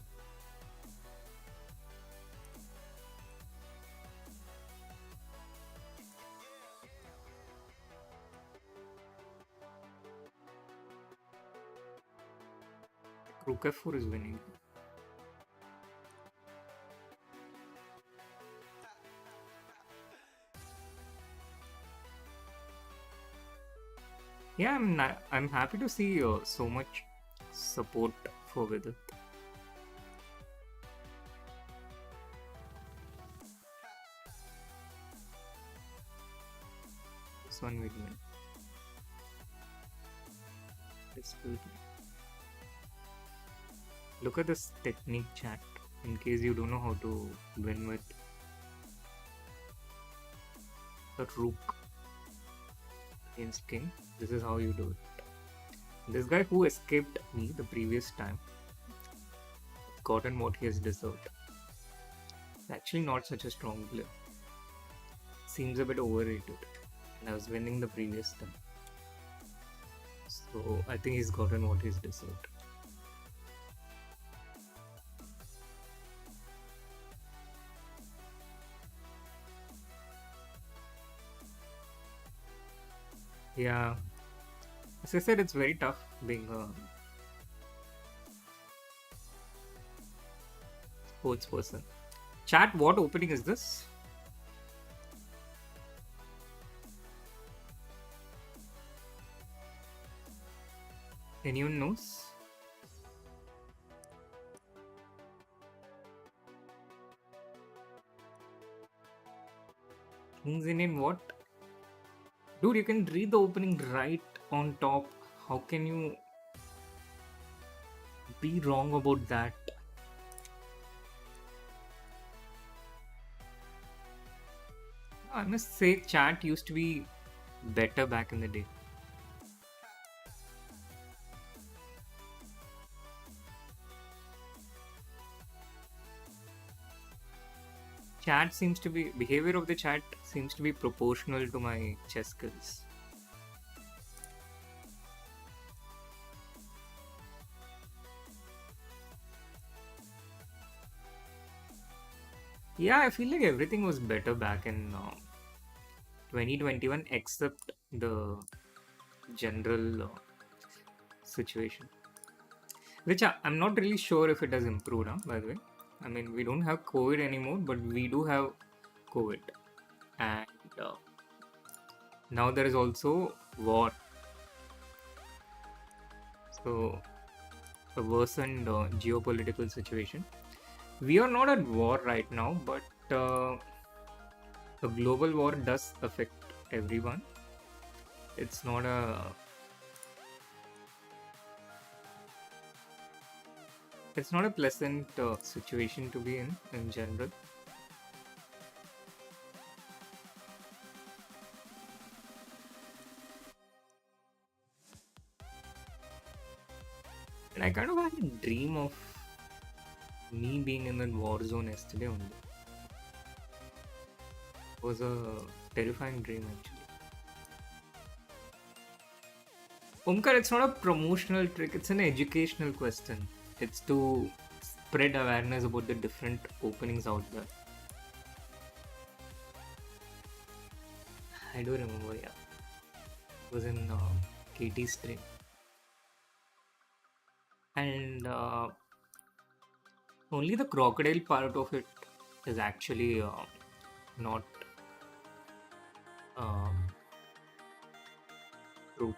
Rook F4 is winning. Yeah, I'm happy to see so much support for Vidit. This one will win. This will win. Look at this technique chat in case you don't know how to win with a rook against king. This is how you do it. This guy who escaped me the previous time has gotten what he has deserved. It's actually not such a strong player. Seems a bit overrated. And I was winning the previous time. So I think he's gotten what he's deserved. Yeah. As I said, it's very tough being a sports person. Chat, what opening is this? Anyone knows? Kings in what? Dude, you can read the opening right on top. How can you be wrong about that? I must say, chat used to be better back in the day. Chat seems to be behavior of the chat seems to be proportional to my chess skills. Yeah, I feel like everything was better back in 2021 except the general situation, which I'm not really sure if it has improved, huh, by the way. I mean, we don't have COVID anymore, but we do have COVID. And now there is also war. So, a worsened geopolitical situation. We are not at war right now, but a global war does affect everyone. It's not a pleasant situation to be in general. And I kind of had a dream of me being in that war zone yesterday only. It was a terrifying dream actually. Omkar, it's not a promotional trick, it's an educational question. It's to spread awareness about the different openings out there. I do remember, yeah. It was in KT's stream. And only the crocodile part of it is actually not um, true.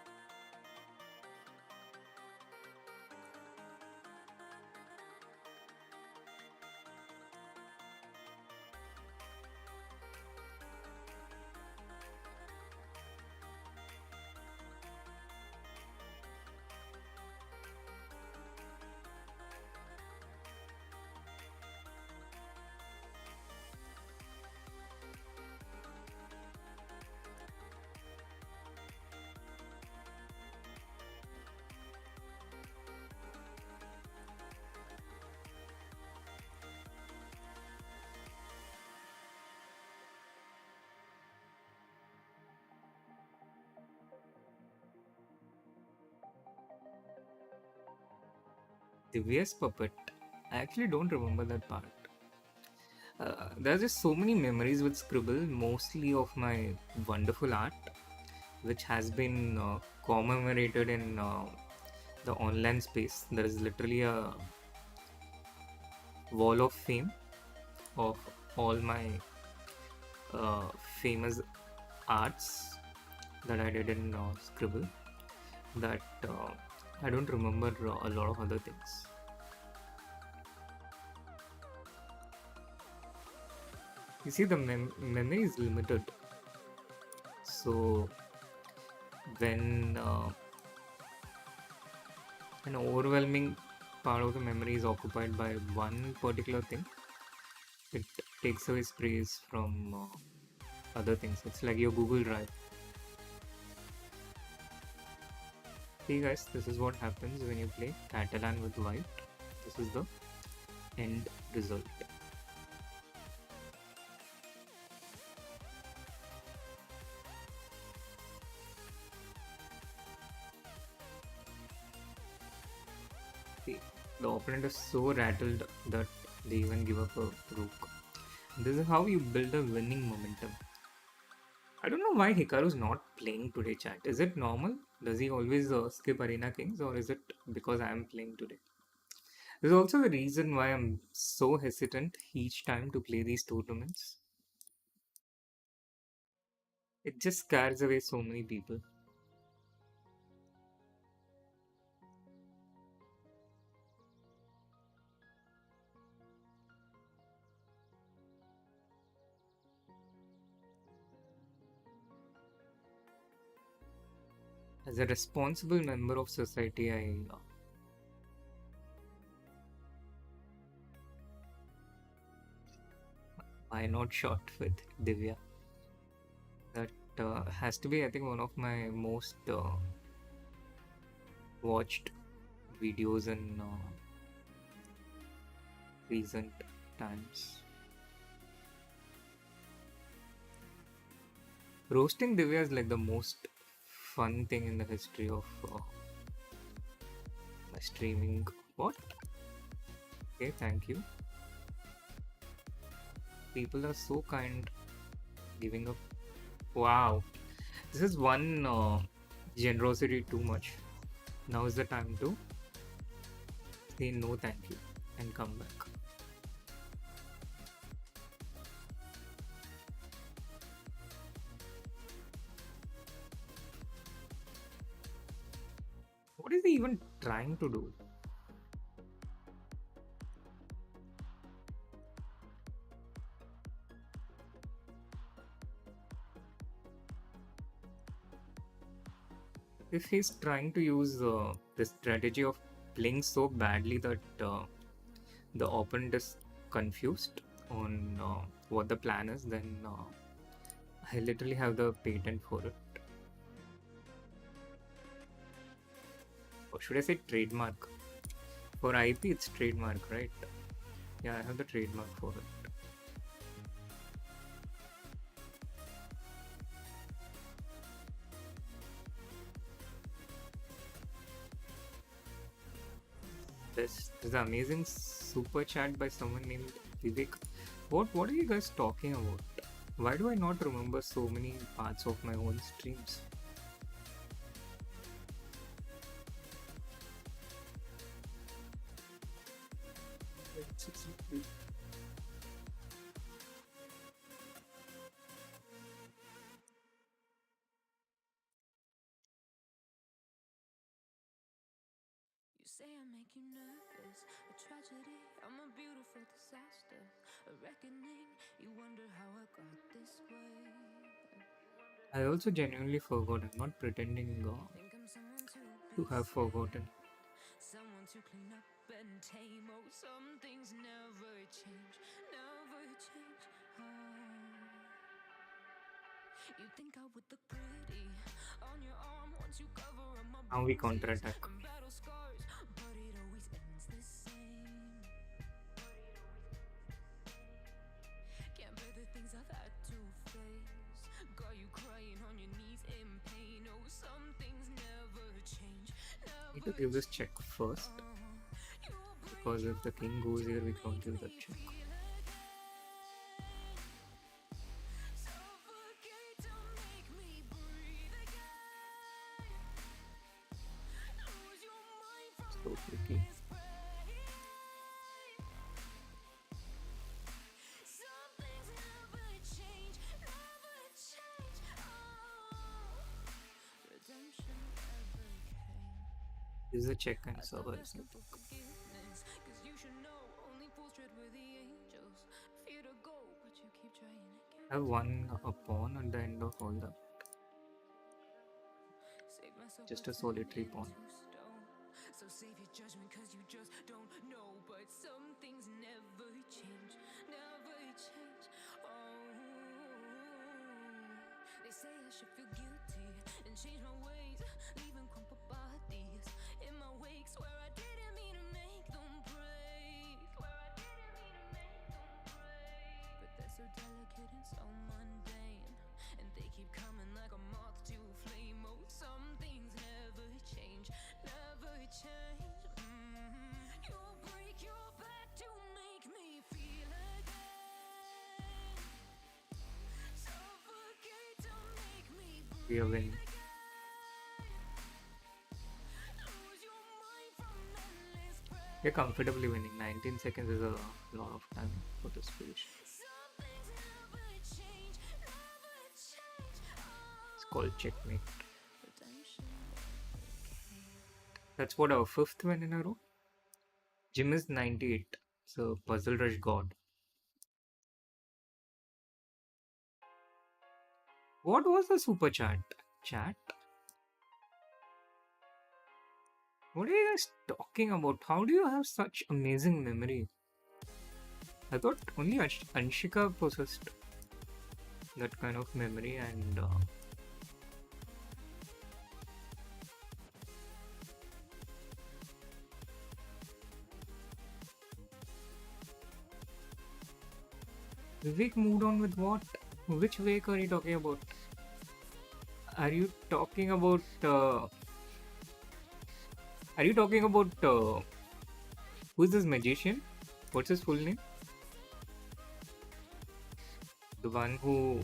Divya's puppet. I actually don't remember that part. There's just so many memories with Scribble, mostly of my wonderful art, which has been commemorated in the online space. There is literally a wall of fame of all my uh, famous arts that I did in Scribble. That I don't remember a lot of other things. You see, the memory is limited. So when an overwhelming part of the memory is occupied by one particular thing, it takes away space from other things. It's like your Google Drive. See guys, this is what happens when you play Catalan with white. This is the end result. See, the opponent is so rattled that they even give up a rook. This is how you build a winning momentum. I don't know why Hikaru's not playing today, chat. Is it normal? Does he always skip Arena Kings, or is it because I am playing today? This is also the reason why I'm so hesitant each time to play these tournaments. It just scares away so many people. As a responsible member of society, why not shot with Divya? That has to be, I think, one of my most watched videos in recent times. Roasting Divya is like the most fun thing in the history of my streaming. What? Okay, thank you. People are so kind, giving up. Wow, this is one generosity too much. Now is the time to say no, thank you, and come back. What is he even trying to do? If he's trying to use the strategy of playing so badly that the opponent is confused on what the plan is, then I literally have the patent for it. Or should I say trademark? For IP, it's trademark, right? Yeah, I have the trademark for it. There's an amazing super chat by someone named Vivek. What are you guys talking about? Why do I not remember so many parts of my own streams? You say I make you nervous, a tragedy, I'm a beautiful disaster, a reckoning, you wonder how I got this way. I also genuinely forgot. I'm not pretending Think I'm someone to have forgotten. someone to clean up and tame. Oh, some things never change, never change. You think I would look pretty on your arm once you cover up my Now we counterattack. battle scars, but it always ends the same. Can't bear the things I've had to face. Got you crying on your knees in pain. Oh, some things never change. I need to give this check first, because if the king goes here, we can't give that check. So tricky. This is a check and server. I have one a pawn at the end of all that. Just a solitary pawn. So save your judgment cause you just don't know. But some things never change, never change. Oh, they say I should feel guilty and change my ways, leaving crumpled bodies in my wake. Swear I didn't mean to make them break. Swear I didn't mean to make them break. But they're so delicate and so mundane, and they keep coming like a moth to a flame. Oh, some things never change, never change. You break your back to make me feel again. Suffocate to make me breathe. We are winning. We're comfortably winning. 19 seconds is a lot of time for this position. It's called checkmate. That's what, our 5th win in a row? Jim is 98. So Puzzle Rush God. What was the super chat? Chat? What are you guys talking about? How do you have such amazing memory? I thought only Anshika possessed that kind of memory, and Vivek moved on with what? Which Vivek are you talking about? Are you talking about? Are you talking about who's this magician? What's his full name? The one who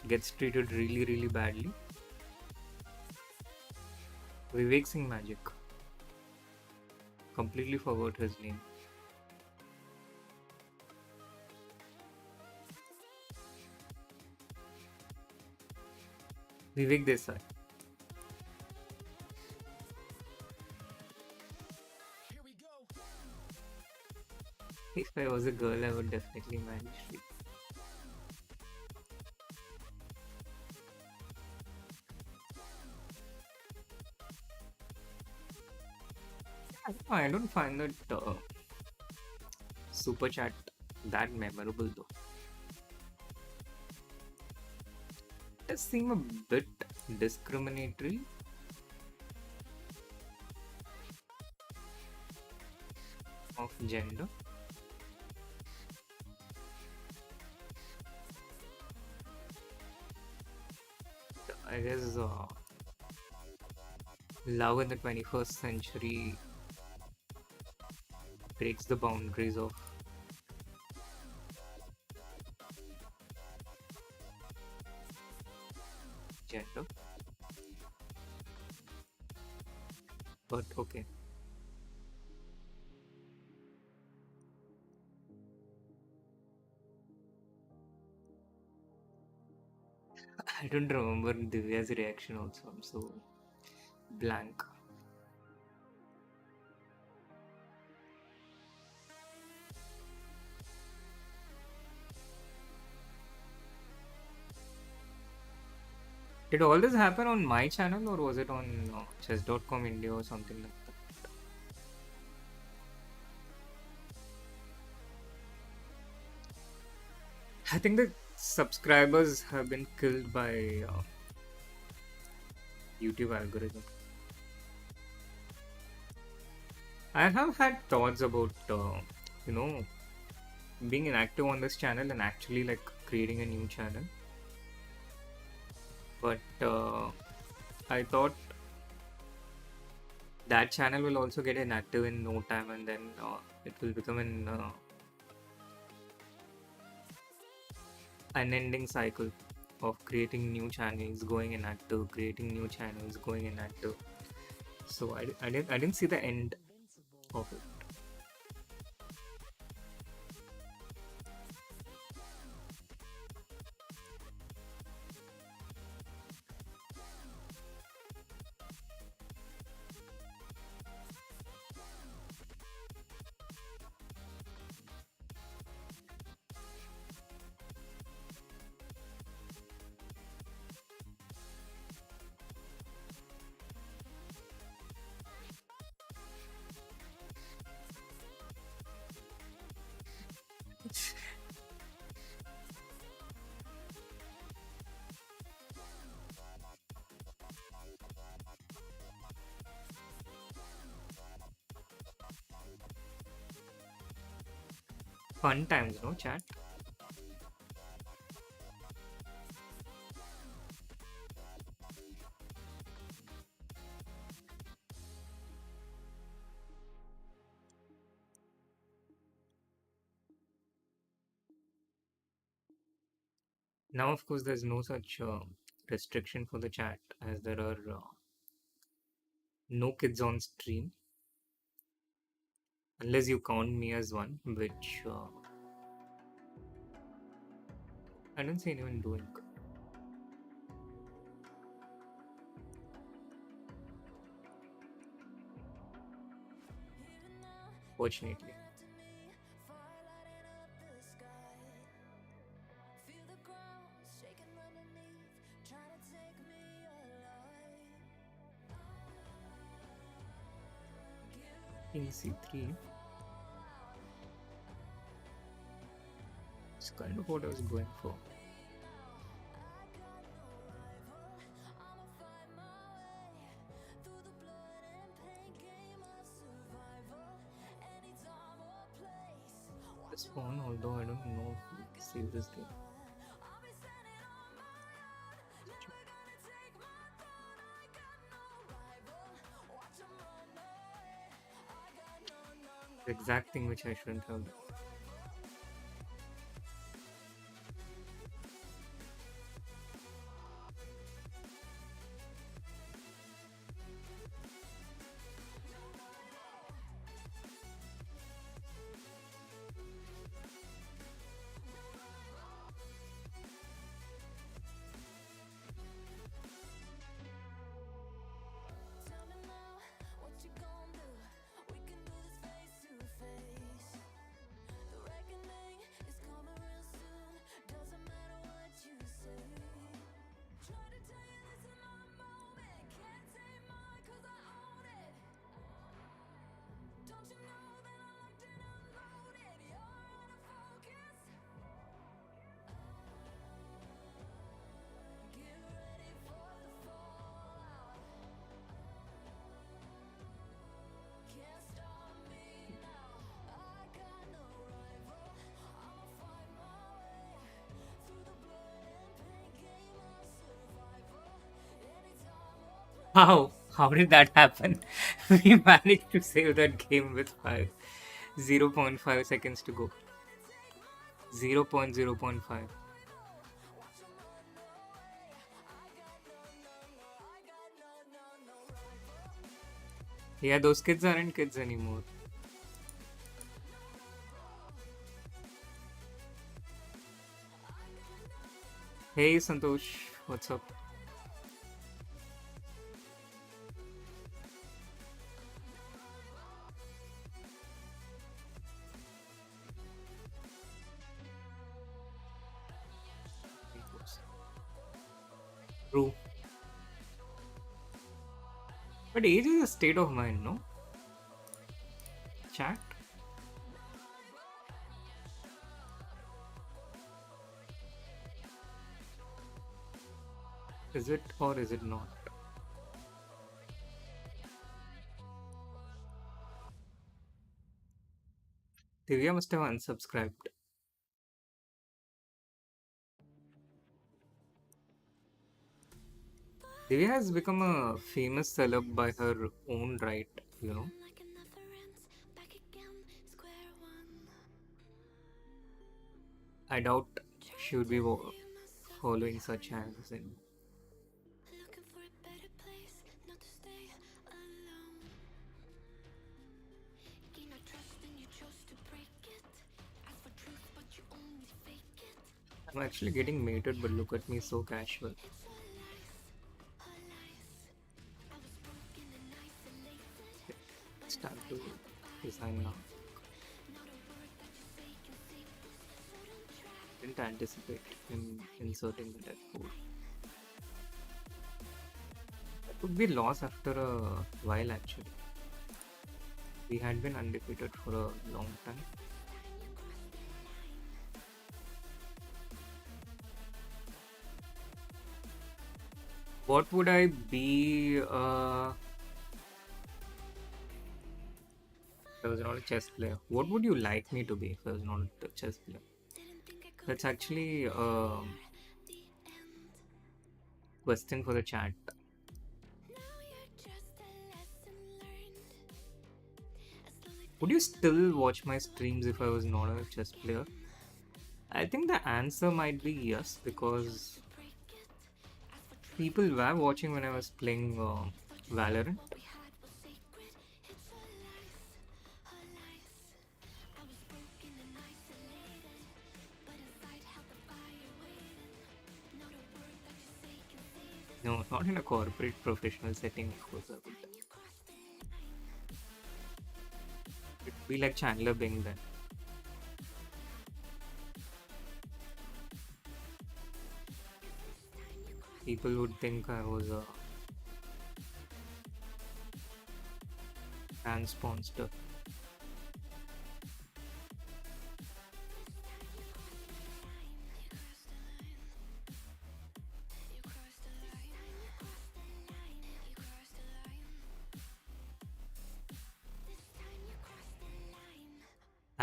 gets treated really, really badly. Vivek Singh Magic. Completely forgot his name. Vivek Desai. If I was a girl, I would definitely marry Shri. I don't find that super chat that memorable though. It does seem a bit discriminatory of gender. I guess love in the 21st century breaks the boundaries of gender. But okay. I don't remember Divya's reaction also. I'm so blank. Did all this happen on my channel or was it on chess.com India or something like that? I think the subscribers have been killed by YouTube algorithm. I have had thoughts about, you know, being inactive on this channel and actually like creating a new channel. But I thought that channel will also get inactive in no time, and then it will become an unending cycle of creating new channels, going inactive, creating new channels, going inactive. So I didn't see the end of it. Fun times, no chat. Now, of course, there's no such restriction for the chat as there are no kids on stream, unless you count me as one, which I don't see anyone doing. Fortunately. C3. It's kind of what I was going for. This phone, although I don't know if we save this game. The exact thing which I shouldn't have done. How did that happen? We managed to save that game with 0.5 seconds to go. 0.0.5. Yeah, those kids aren't kids anymore. Hey Santosh, what's up? True. But age is a state of mind, no? Chat? Is it or is it not? Divya must have unsubscribed. Divya has become a famous celeb by her own right, you know. I doubt she would be following such as in. I'm actually getting mated, but look at me so casual. It's time to design now. Didn't anticipate him inserting the death code. That would be loss after a while actually. We had been undefeated for a long time. What would I be? If I was not a chess player. What would you like me to be if I was not a chess player? That's actually a question for the chat. Would you still watch my streams if I was not a chess player? I think the answer might be yes, because people were watching when I was playing Valorant. No, not in a corporate professional setting, of course I would. It'd be like Chandler Bing then. People would think I was a fan sponsor.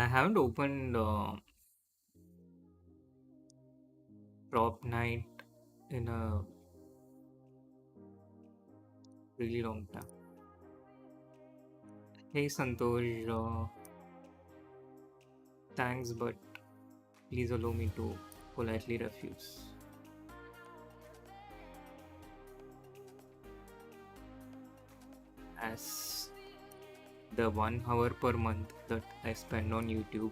I haven't opened Prop Night in a really long time. Hey Santosh, thanks, but please allow me to politely refuse. As the 1 hour per month that I spend on YouTube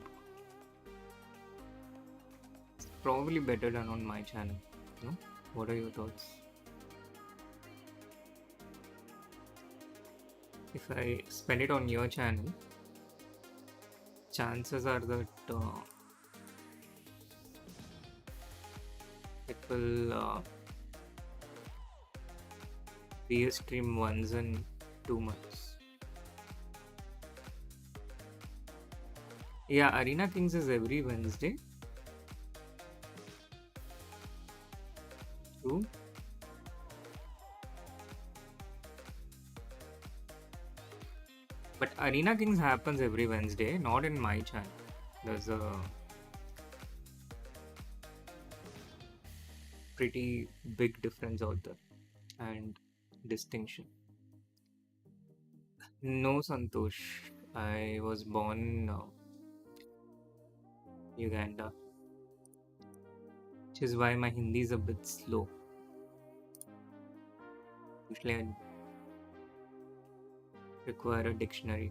is probably better than on my channel. No? What are your thoughts? If I spend it on your channel, chances are that it will be a stream once in 2 months. Yeah, Arena Kings is every Wednesday. True. But Arena Kings happens every Wednesday, not in my channel. There's a pretty big difference out there and distinction. No, Santosh. I was born in Uganda, which is why my Hindi is a bit slow. Usually, I require a dictionary.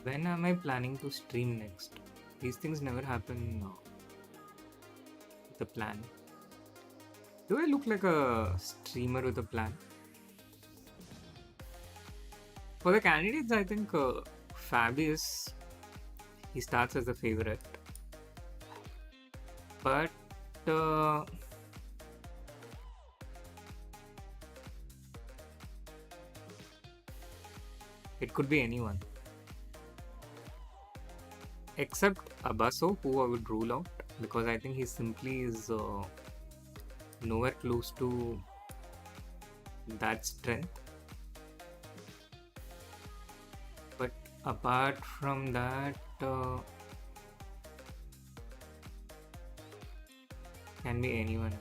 When am I planning to stream next? These things never happen with a plan. Do I look like a streamer with a plan? For the candidates, I think Fabius, he starts as a favorite. But it could be anyone. Except Abaso, who I would rule out because I think he simply is nowhere close to that strength. But apart from that, can be anyone.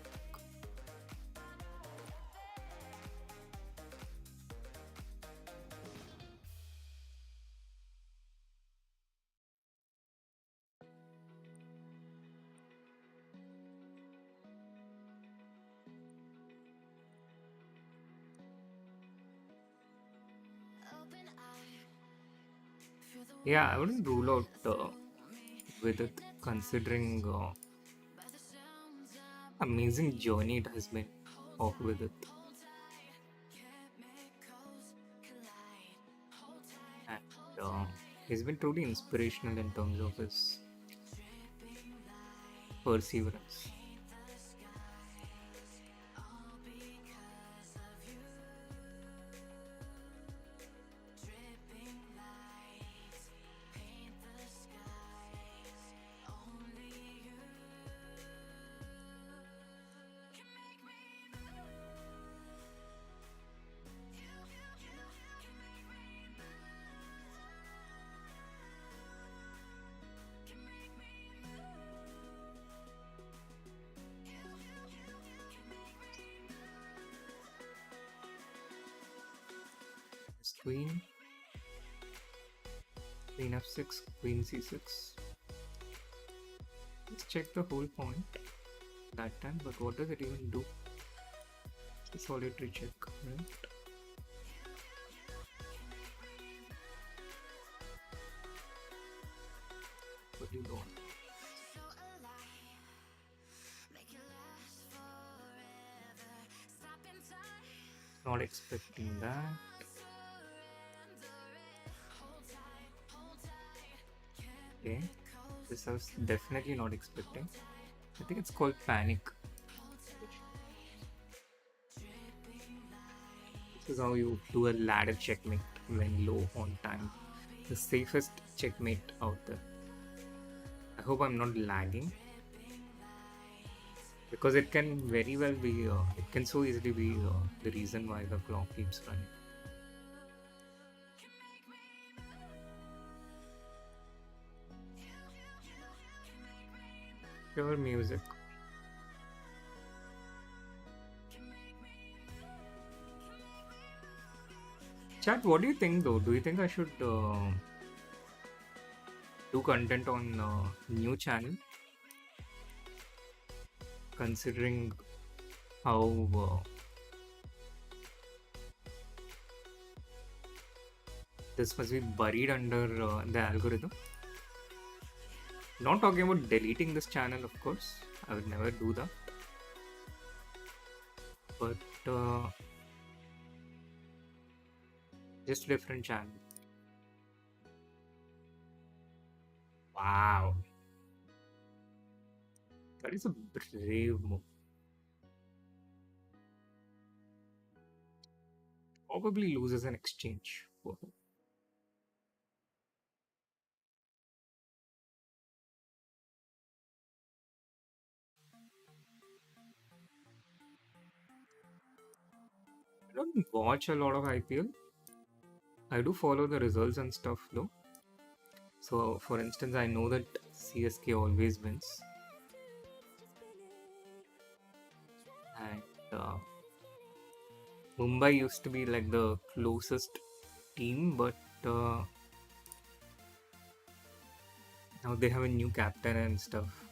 Yeah, I wouldn't rule out with it, considering amazing journey it has been off with it. And he's been truly inspirational in terms of his perseverance. Queen f6, queen c6. Let's check the whole point that time, but what does it even do? It's a solitary check, right? What do you want? Not expecting that. Okay, this I was definitely not expecting. I think it's called panic. This is how you do a ladder checkmate when low on time. The safest checkmate out there. I hope I'm not lagging, because it can very well be, it can so easily be the reason why the clock keeps running. Pure music. Chat, what do you think though? Do you think I should do content on new channel, considering how this must be buried under the algorithm? Not talking about deleting this channel, of course. I would never do that. But just a different channel. Wow. That is a brave move. Probably loses an exchange. Whoa. I don't watch a lot of IPL. I do follow the results and stuff though. So, for instance, I know that CSK always wins, and Mumbai used to be like the closest team, but now they have a new captain and stuff.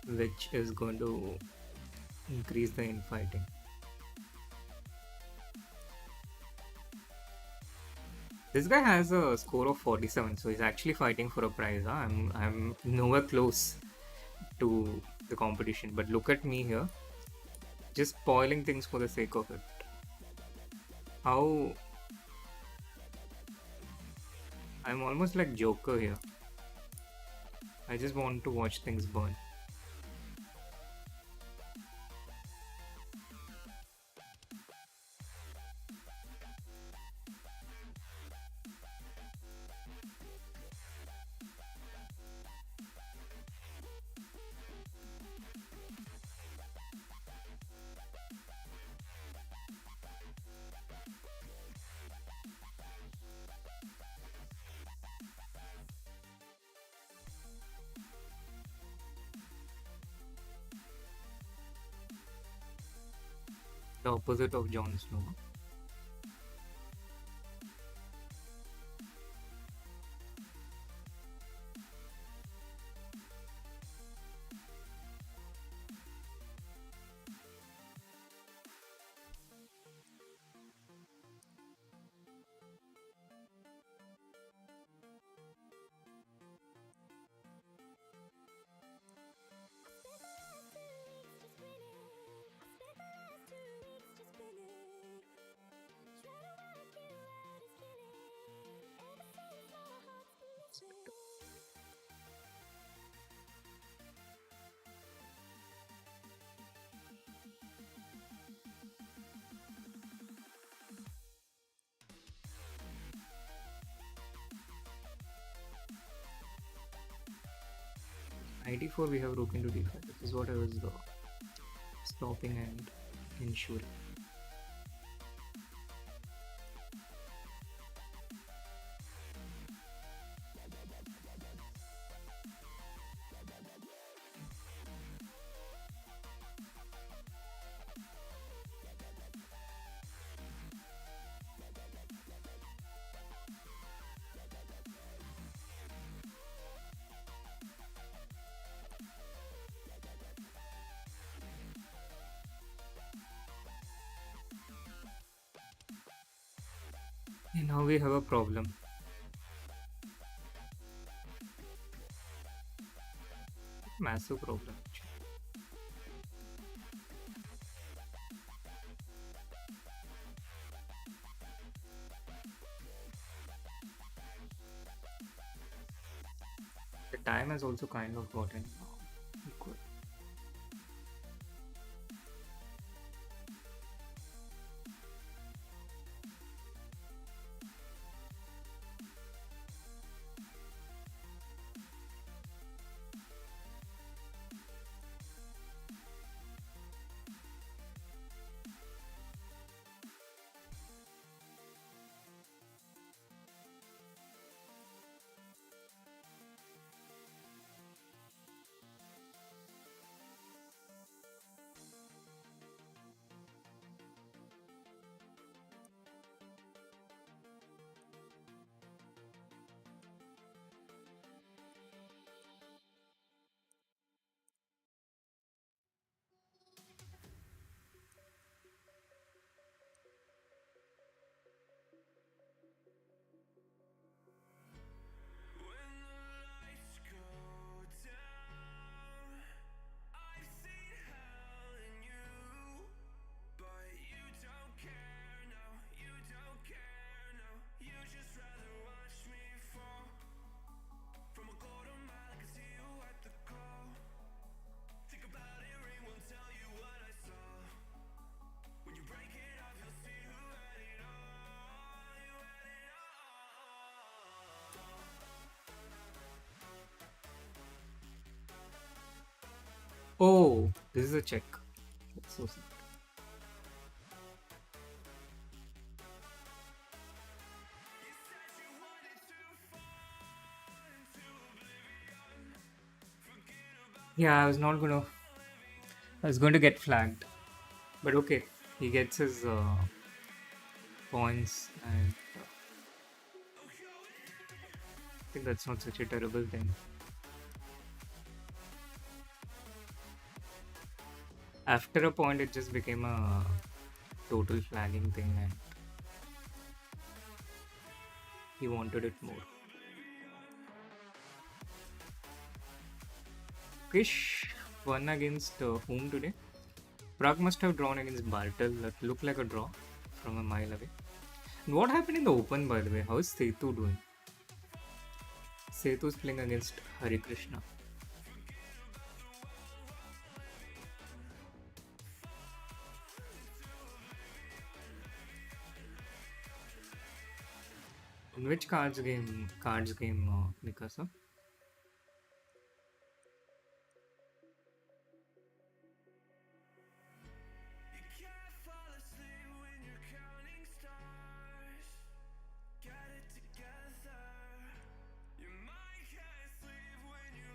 Which is going to increase the infighting. This guy has a score of 47, so he's actually fighting for a prize. Huh? I'm nowhere close to the competition, but look at me here, just spoiling things for the sake of it. How I'm almost like Joker here. I just want to watch things burn. The opposite of Jon Snow. ID4 we have rook into d5. This is what I was stopping and ensuring. And now we have a problem. Massive problem. time has also kind of gotten equal. Oh, this is a check. That's so sad. Yeah, I was going to get flagged. But okay, he gets his points, and I think that's not such a terrible thing. After a point, it just became a total flagging thing, and he wanted it more. Kish won against whom today? Prague must have drawn against Bartel. That looked like a draw from a mile away. And what happened in the Open, by the way? How is Setu doing? Setu is playing against Hari Krishna. In which cards game? Mikasa?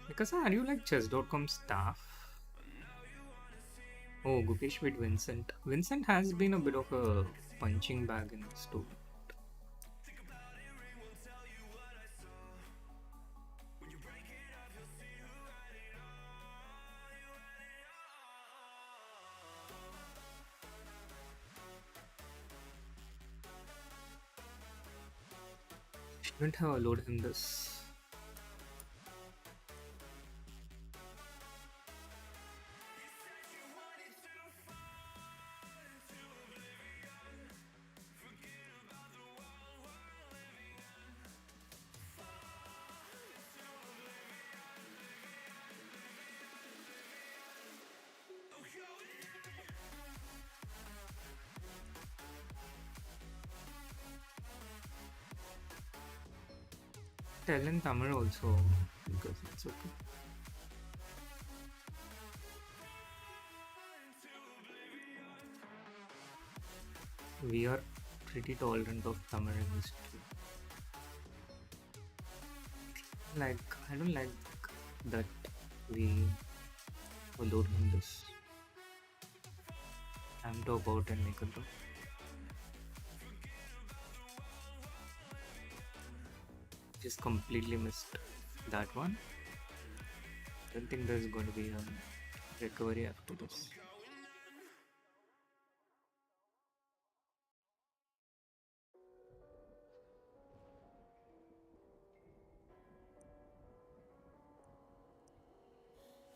Mikasa, are you like chess.com staff? Oh, Gukesh with Vincent. Vincent has been a bit of a punching bag in this too. Shouldn't have allowed him this. Tell in Tamil also, because it's okay. We are pretty tolerant of Tamil history. Like, I don't like that we allowed him this. I'm to about and make a draw. Just completely missed that one. Don't think there's going to be a recovery after this.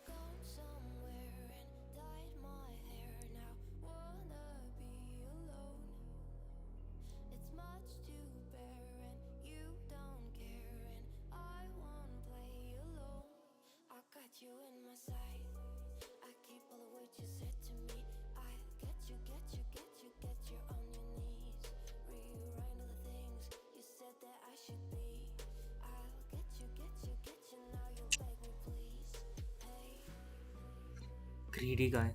Gone somewhere and dyed my hair now. Wanna be alone. It's much to bear and you don't care and I won't play alone. Greedy guy.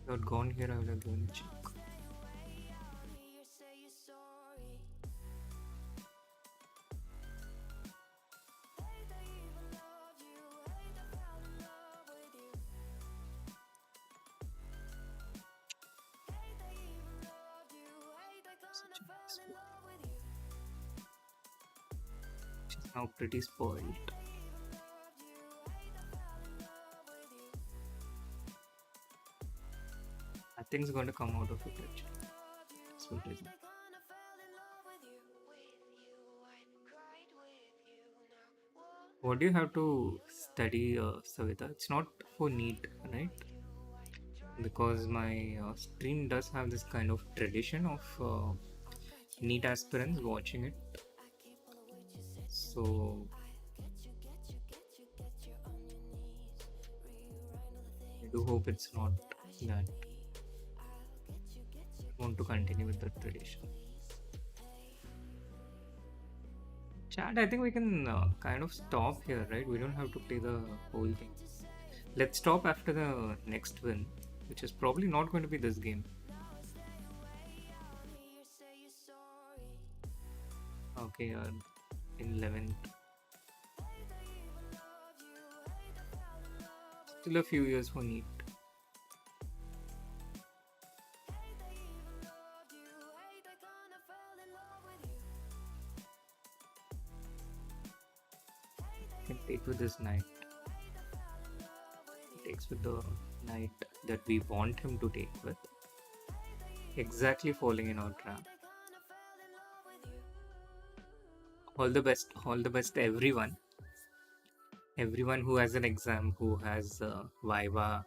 You had gone here, I would have given a check. She's now pretty spoiled. Nothing's going to come out of it actually. That's what it is. What do you have to study, Savita? It's not for NEET, right? Because my stream does have this kind of tradition of NEET aspirants watching it. So I do hope it's not that. I want to continue with the tradition. Chat, I think we can kind of stop here, right? We don't have to play the whole thing. Let's stop after the next win, which is probably not going to be this game. Okay, in 11th. Still a few years for NEET. Can take with this knight. He takes with the knight that we want him to take with. Exactly falling in our trap. All the best everyone. Everyone who has an exam, who has Viva,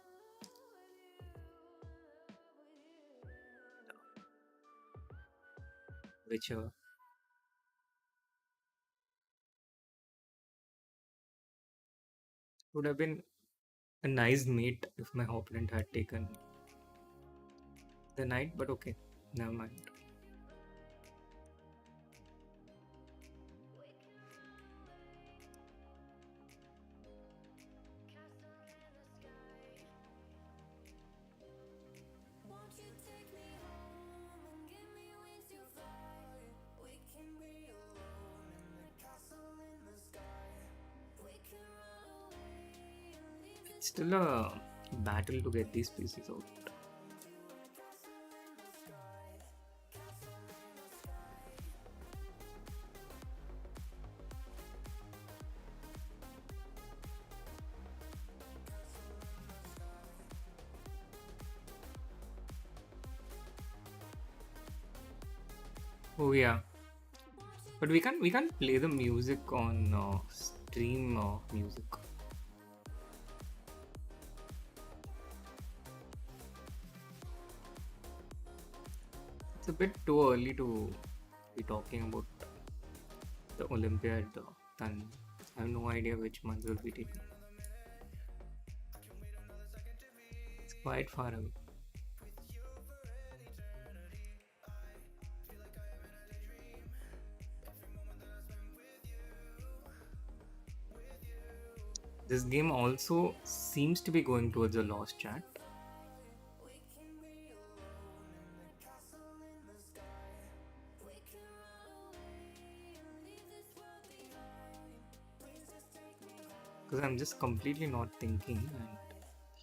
whichever. Would have been a nice mate if my opponent had taken the knight, but okay, never mind. It's still a battle to get these pieces out. Oh yeah, but we can't play the music on stream music. It's a bit too early to be talking about the Olympiad. Then I have no idea which month will be taken. It's quite far away. This game also seems to be going towards a lost chat. Because I'm just completely not thinking, and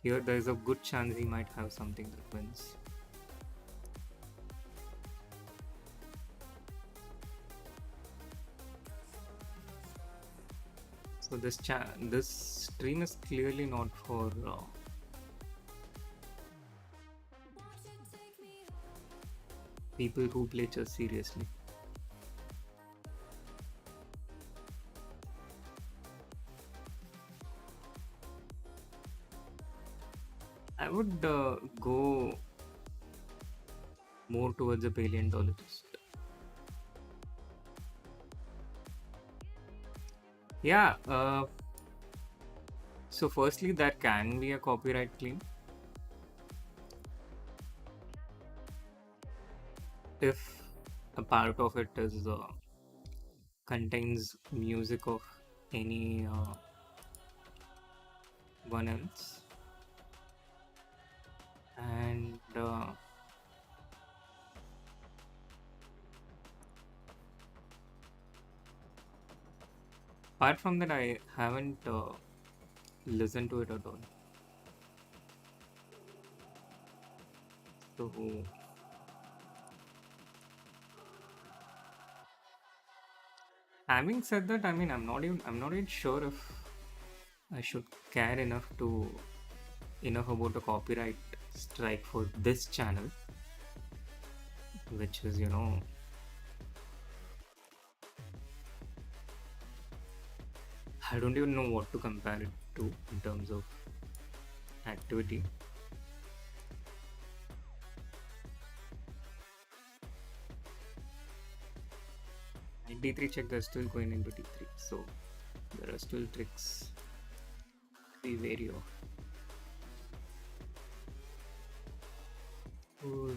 here there is a good chance he might have something that wins. So this stream is clearly not for people who play chess seriously. I would go more towards a paleontologist. Yeah, so firstly, that can be a copyright claim. if a part of it is contains music of any one else, and apart from that, I haven't listened to it at all. So, having said that, I mean, I'm not even sure if I should care enough about the copyright strike for this channel, which is, I don't even know what to compare it to in terms of activity. In D3 check, they're still going into D3, so there are still tricks to be wary of. Oh,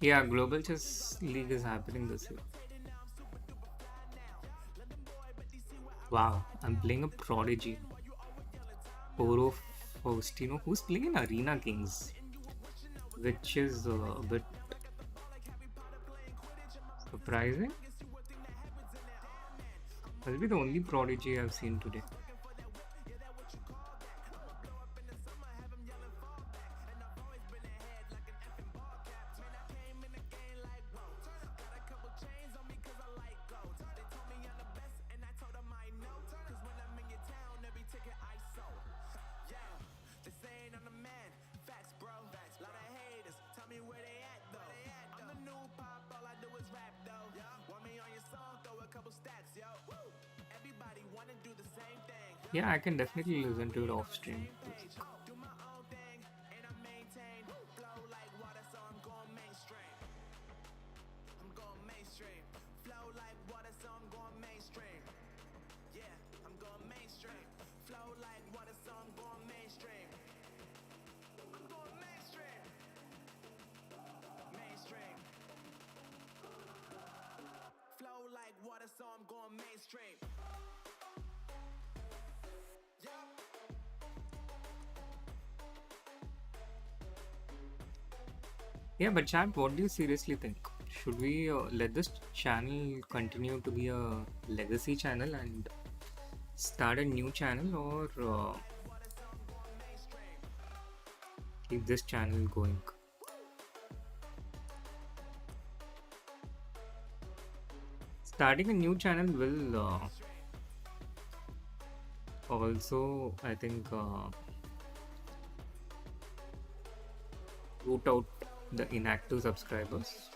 yeah, Global Chess League is happening this year. Wow, I'm playing a Prodigy. Oro Faustino, who's playing in Arena Kings, which is a bit surprising. That'll be the only Prodigy I've seen today. Yeah, I can definitely listen to it off stream. Yeah, but chat, what do you seriously think? Should we let this channel continue to be a legacy channel and start a new channel, or keep this channel going? Starting a new channel will also, I think, root out the inactive subscribers,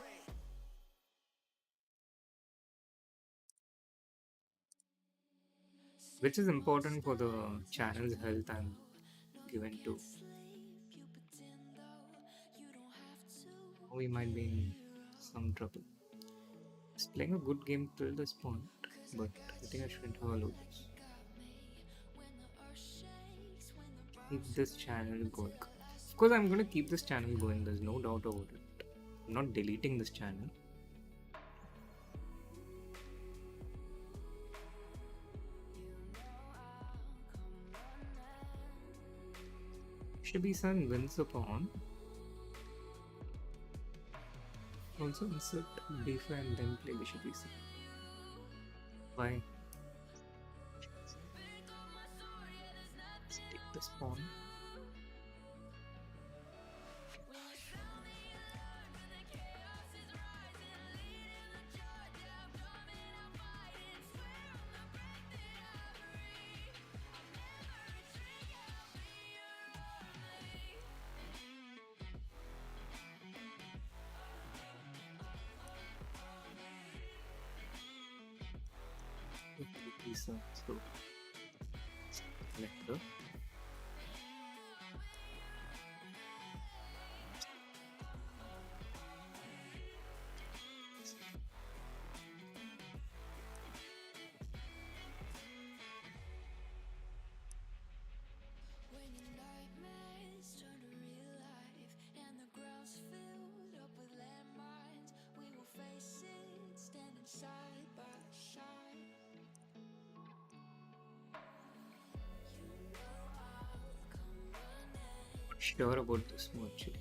which is important for the channel's health and given to. We might be in some trouble. It's playing a good game till this point, but I think I shouldn't have allowed this. Keep this channel going. Of course, I'm gonna keep this channel going, there's no doubt about it. I'm not deleting this channel. Shibi-san wins upon. Also insert d5 and then play bishop e6. Why? Let's take this pawn. So selector. sure about this one actually.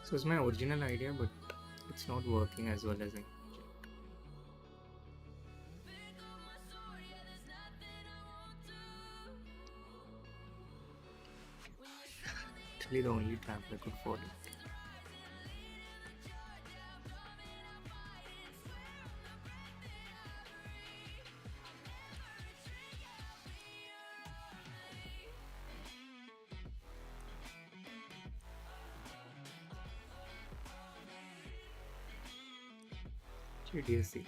So it's my original idea, but it's not working as well as I imagined. Actually, the only trap I could fall in. GDSC.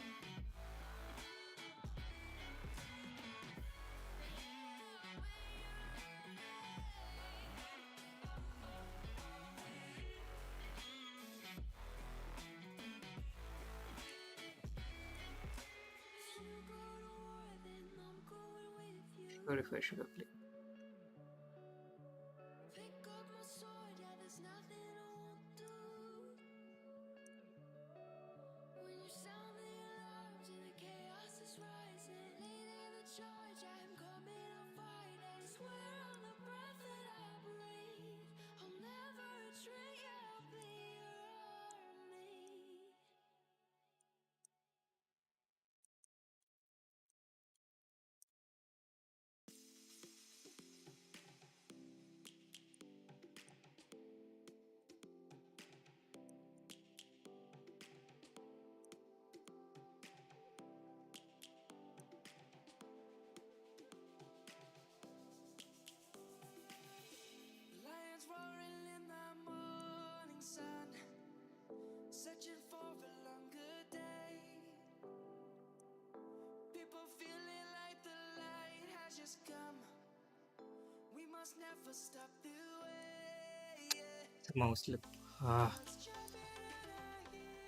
Or if I should have played. Pick up my sword, yeah, there's nothing I won't do. When you sound the alarms and the chaos is rising, leading the charge, I'm coming, I'll fight it. Swear on the breath that I breathe, I'll never retreat, yeah, I'll be your army. Lions roaring in the morning sun, searching for a longer day. People feeling like the light has just come. We must never stop the way. It's a mouse slip. Ah.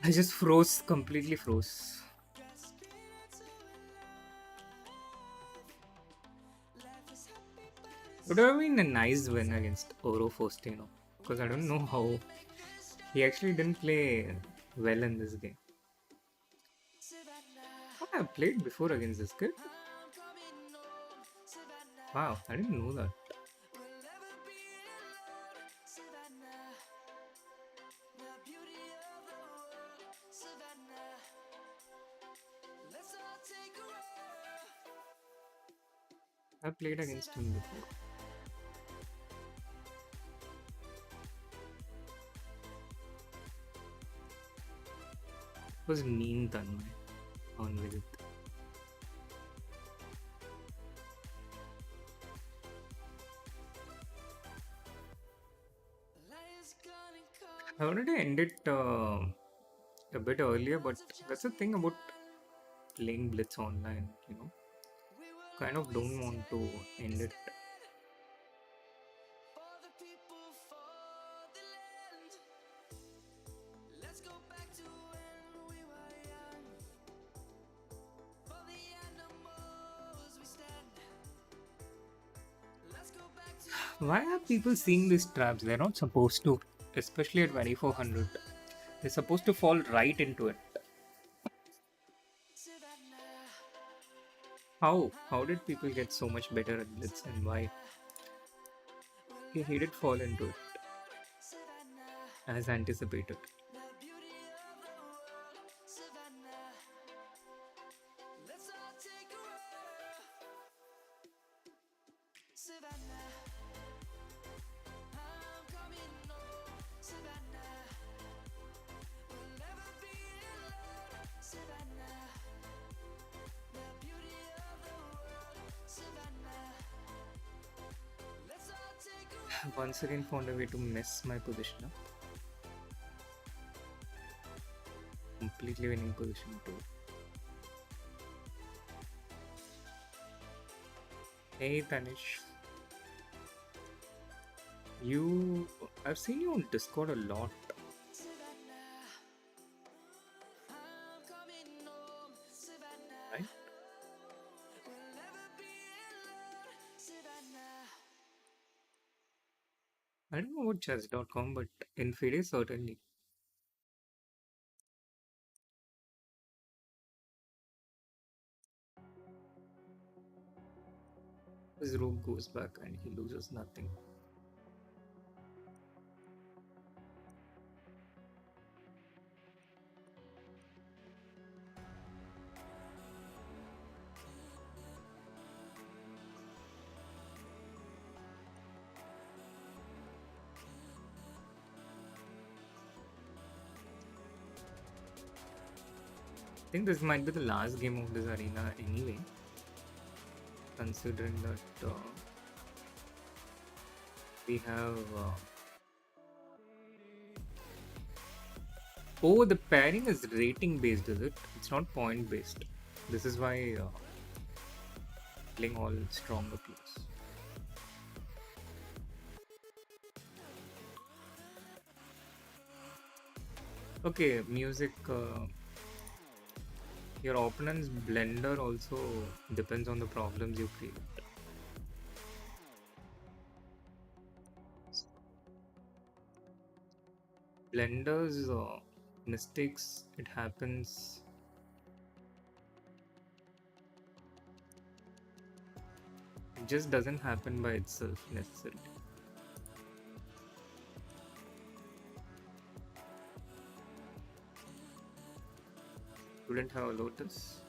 I just froze, completely froze. It would have been a nice win against Oro Faustino, because I don't know how he actually didn't play well in this game. Oh, I've played before against this kid. Wow, I didn't know that. I've played against him before. It was mean Tanmay on Vidit. I wanted to end it a bit earlier, but that's the thing about playing Blitz online, you know. Kind of don't want to end it. For the people, for the land. Let's go back to when we were young. For the animals we stand. Let's go back to Why are people seeing these traps? They're not supposed to, especially at 2400. They're supposed to fall right into it. Savannah. How? How did people get so much better at Blitz and why? He did fall into it as anticipated. The beauty of the world, Savannah. Let's all take a ride. Savannah. I'm coming home, Savannah. We'll never be alone, Savannah. The beauty of the world, Savannah. Let's all take a ride. Once again found a way to mess my position up. Completely winning position too. Hey Tanish. I've seen you on Discord a lot. Savannah. I'm coming home, Savannah. Right? We'll never be alone, Savannah. I don't know about chess.com, but in Fide certainly. His rogue goes back and he loses nothing. I think this might be the last game of this arena anyway, considering that we have. Oh, the pairing is rating based, is it? It's not point based. This is why playing all stronger players. Okay, music. Your opponent's blender also depends on the problems you create. Blender's mistakes, it happens. It just doesn't happen by itself necessarily. Couldn't have allowed this.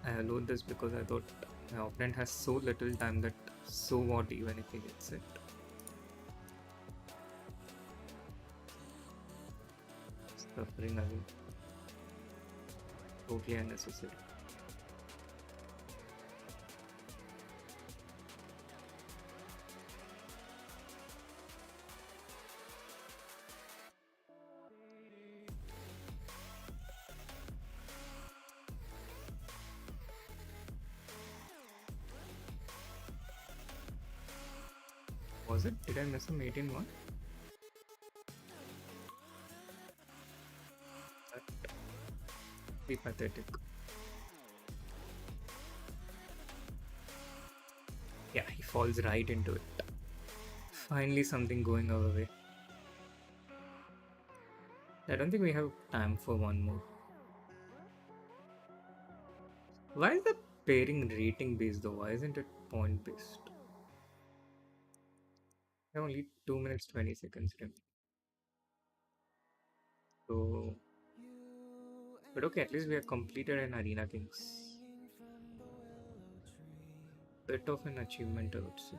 I allowed this because I thought my opponent has so little time that so what even if he gets it. Suffering again. Totally unnecessary. Was it? Did I miss a mate in one? Be pathetic. Yeah, he falls right into it. Finally, something going our way. I don't think we have time for one more. Why is the pairing rating based though? Why isn't it point based? We have only 2 minutes 20 seconds remaining. So, but okay, at least we have completed an Arena Kings. Bit of an achievement, I would say.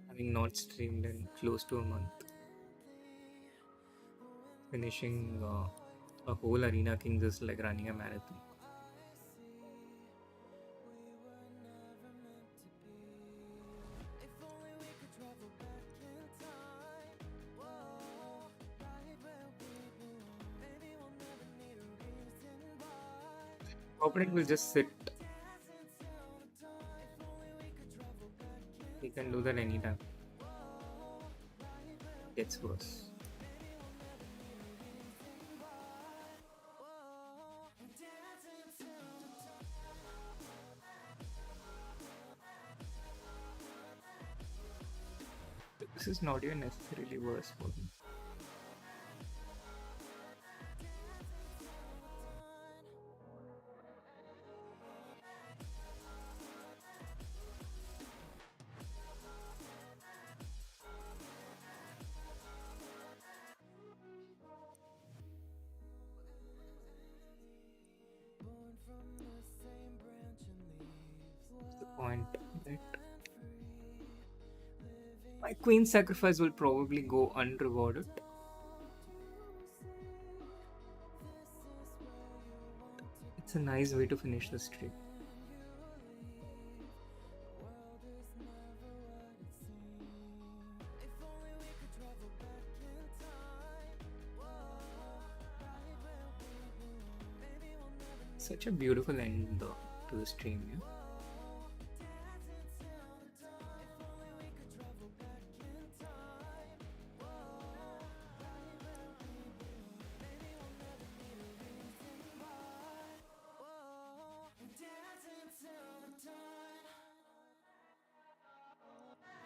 Having not streamed in close to a month. Finishing a whole Arena Kings is like running a marathon. Opponent will just sit. He can do that anytime. Gets worse. This is not even necessarily worse for him. What's the point, right? My queen's sacrifice will probably go unrewarded. It's a nice way to finish the stream. Such a beautiful end to the stream, yeah.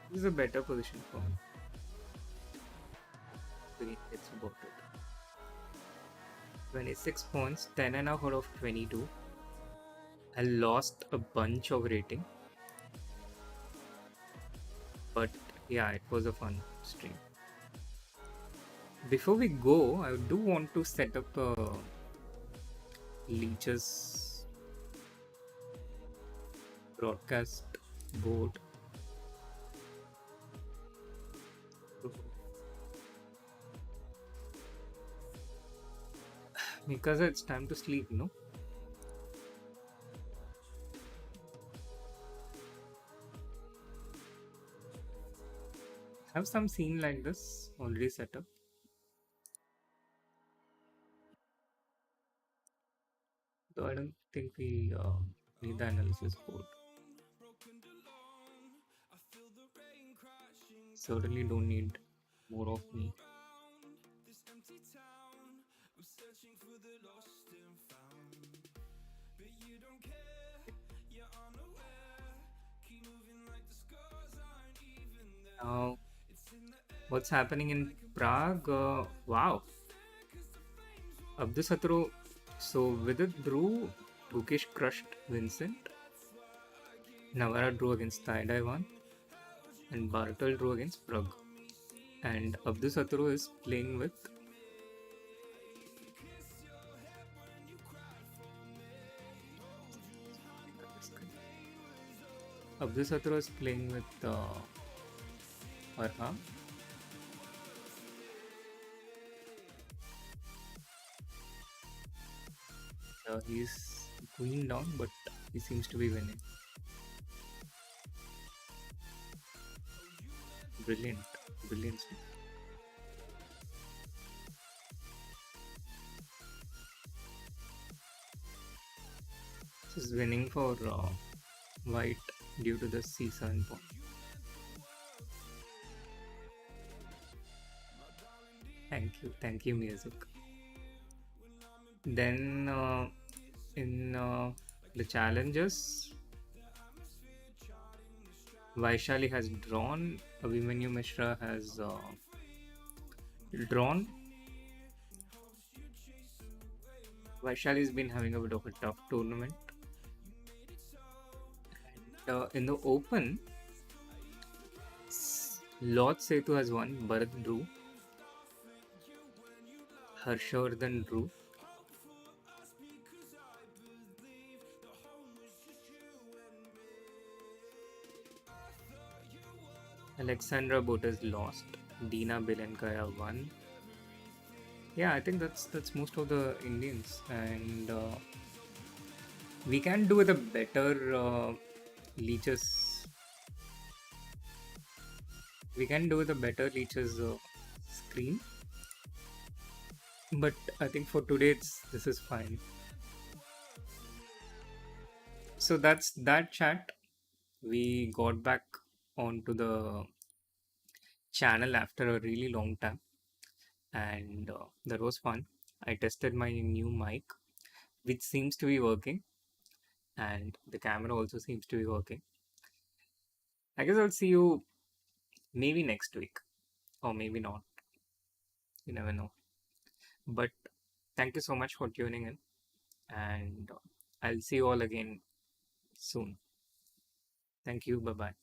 This is a better position for me. Green gets bottled. 26 points, 10 and a out of 22. I lost a bunch of rating, but yeah, it was a fun stream. Before we go, I do want to set up a leeches broadcast board. Because it's time to sleep, no? Have some scene like this already set up. Though I don't think we need the analysis board. Certainly don't need more of me. Now, what's happening in Prague? Wow. Abdusatro. So, Vidit drew, Bukesh crushed Vincent. Navara drew against Taiwan. And Bartel drew against Prague. And Abdusatro is playing with Abdusatro is playing with Arham. He's going down, but he seems to be winning. Brilliant, brilliant. This is winning for white due to the C7 pawn. Thank you, music. Then in the challenges, Vaishali has drawn, Abhimanyu Mishra has drawn. Vaishali's been having a bit of a tough tournament. And, in the open, Lord Setu has won, Bharat drew, Harshvardhan drew. Alexandra Botas lost. Dina Belenkaya won. Yeah, I think that's most of the Indians, and we can do with a better leeches. We can do with a better leeches screen, but I think for today this is fine. So that's that chat. We got back onto the channel after a really long time, and that was fun. I tested my new mic, which seems to be working, and the camera also seems to be working. I guess I'll see you maybe next week, or maybe not. You never know. But thank you so much for tuning in, and I'll see you all again soon. Thank you. Bye bye.